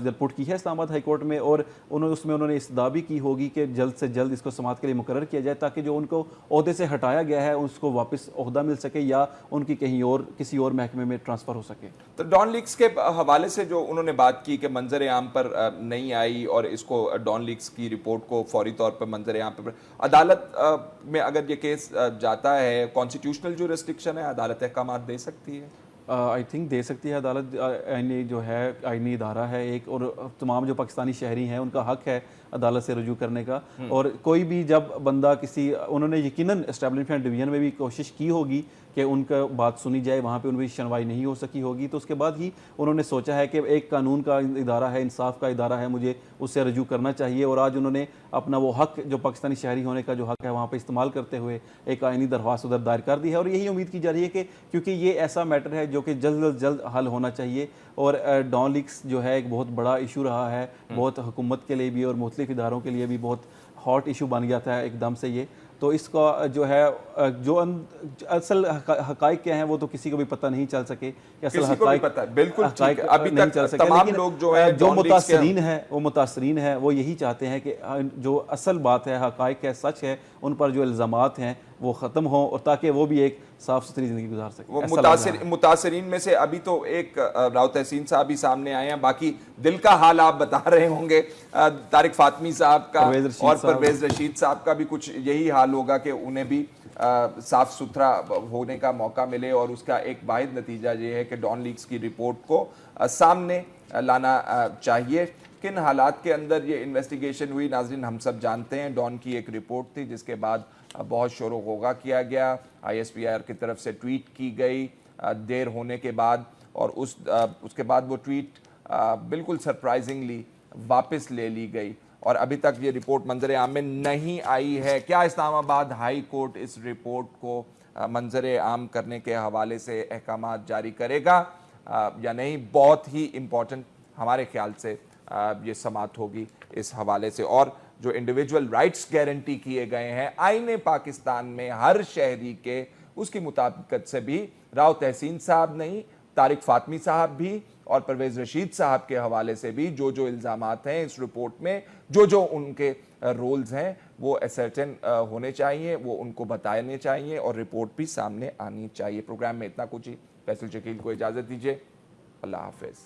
رپورٹ کی ہے اسلام آباد ہائی کورٹ میں، اور اس میں انہوں نے استدعا بھی کی ہوگی کہ جلد سے جلد اس کو سماعت کے لیے مقرر کیا جائے تاکہ جو ان کو عہدے سے ہٹایا گیا ہے اس کو واپس عہدہ مل سکے یا ان کی کہیں اور کسی اور محکمے میں ٹرانسفر ہو سکے۔ تو ڈان لیکس کے حوالے سے جو انہوں نے بات کی کہ منظر عام پر نہیں آئی اور اس کو ڈان لیکس کی رپورٹ کو فوری طور پر منظر عام پر عدالت میں اگر یہ کیس جاتا ہے، کانسٹیٹیوشنل جو ریسٹرکشن ہے، عدالت احکامات دے سکتی ہے؟ आई थिंक दे सकती है अदालत। आईनी जो है आईनी इदारा है एक, और तमाम जो पाकिस्तानी शहरी हैं उनका हक है अदालत से रजू करने का। और कोई भी जब बंदा किसी, उन्होंने यकीनन एस्टेब्लिशमेंट डिवीज़न में भी कोशिश की होगी कि उनका बात सुनी जाए, वहाँ पे उनकी सुनवाई नहीं हो सकी होगी, तो उसके बाद ही उन्होंने सोचा है कि एक कानून का इदारा है, इंसाफ का इदारा है, मुझे उससे रजू करना चाहिए। और आज उन्होंने अपना वो हक जो पाकिस्तानी शहरी होने का जो हक है वहाँ पे इस्तेमाल करते हुए एक आइनी दरख्वास्त उधर दायर कर दी है। और यही उम्मीद की जा रही है कि क्योंकि ये ऐसा मैटर है जो कि जल्द अज जल्द हल होना चाहिए, और डॉन लीक्स जो है एक बहुत बड़ा इशू रहा है, बहुत हुकूमत के लिए भी और मुख्तलिफ इदारों के लिए भी बहुत हॉट इशू बन गया था एकदम से ये। तो इसका जो है जो असल हकाइक क्या हैं वो तो किसी को भी पता नहीं चल सके कि असल हकाइक पता है। बिल्कुल ठीक है। अभी नहीं तक चल सके, तमाम लेकिन लोग जो है जो मुतासरीन है वो यही चाहते हैं कि जो असल बात है, हकाइक है, सच है, उन पर जो इल्ज़ामात हैं वो ख़त्म हो, और ताकि वो भी एक साफ सुथरी ज़िंदगी गुजार सके। वो मुतासरीन में से अभी तो एक राव तहसीन साहब ही सामने आए हैं, बाकी दिल का हाल आप बता रहे होंगे तारिक फातमी साहब का और परवेज़ रशीद साहब का भी कुछ यही हाल होगा कि उन्हें भी साफ सुथरा होने का मौका मिले। और उसका एक वाहिद नतीजा ये है कि डॉन लीक्स की रिपोर्ट को सामने लाना चाहिए। किन हालात के अंदर ये इन्वेस्टिगेशन हुई नाज़रीन हम सब जानते हैं। डॉन की एक रिपोर्ट थी जिसके बाद बहुत शोर होगा किया गया, ISPR की तरफ से ट्वीट की गई देर होने के बाद, और उसके बाद वो ट्वीट बिल्कुल सरप्राइजिंगली वापस ले ली गई, और अभी तक ये रिपोर्ट मंजर आम में नहीं आई है। क्या इस्लामाबाद हाई कोर्ट इस रिपोर्ट को मंजर आम करने के हवाले से अहकामात जारी करेगा या नहीं? बहुत ही इम्पोर्टेंट हमारे ख्याल से ये समाअत होगी इस हवाले से। और जो इंडिविजुअल राइट्स गारंटी किए गए हैं आईने पाकिस्तान में हर शहरी के, उसकी मुताबिकत से भी राव तहसीन साहब नहीं, तारिक फातमी साहब भी और परवेज़ रशीद साहब के हवाले से भी जो जो इल्ज़ामात हैं इस रिपोर्ट में, जो जो उनके रोल्स हैं वो असर्टेन होने चाहिए, वो उनको बताने चाहिए और रिपोर्ट भी सामने आनी चाहिए। प्रोग्राम में इतना कुछ ही। फैसल शकील को इजाज़त दीजिए। अल्लाह हाफ़िज़।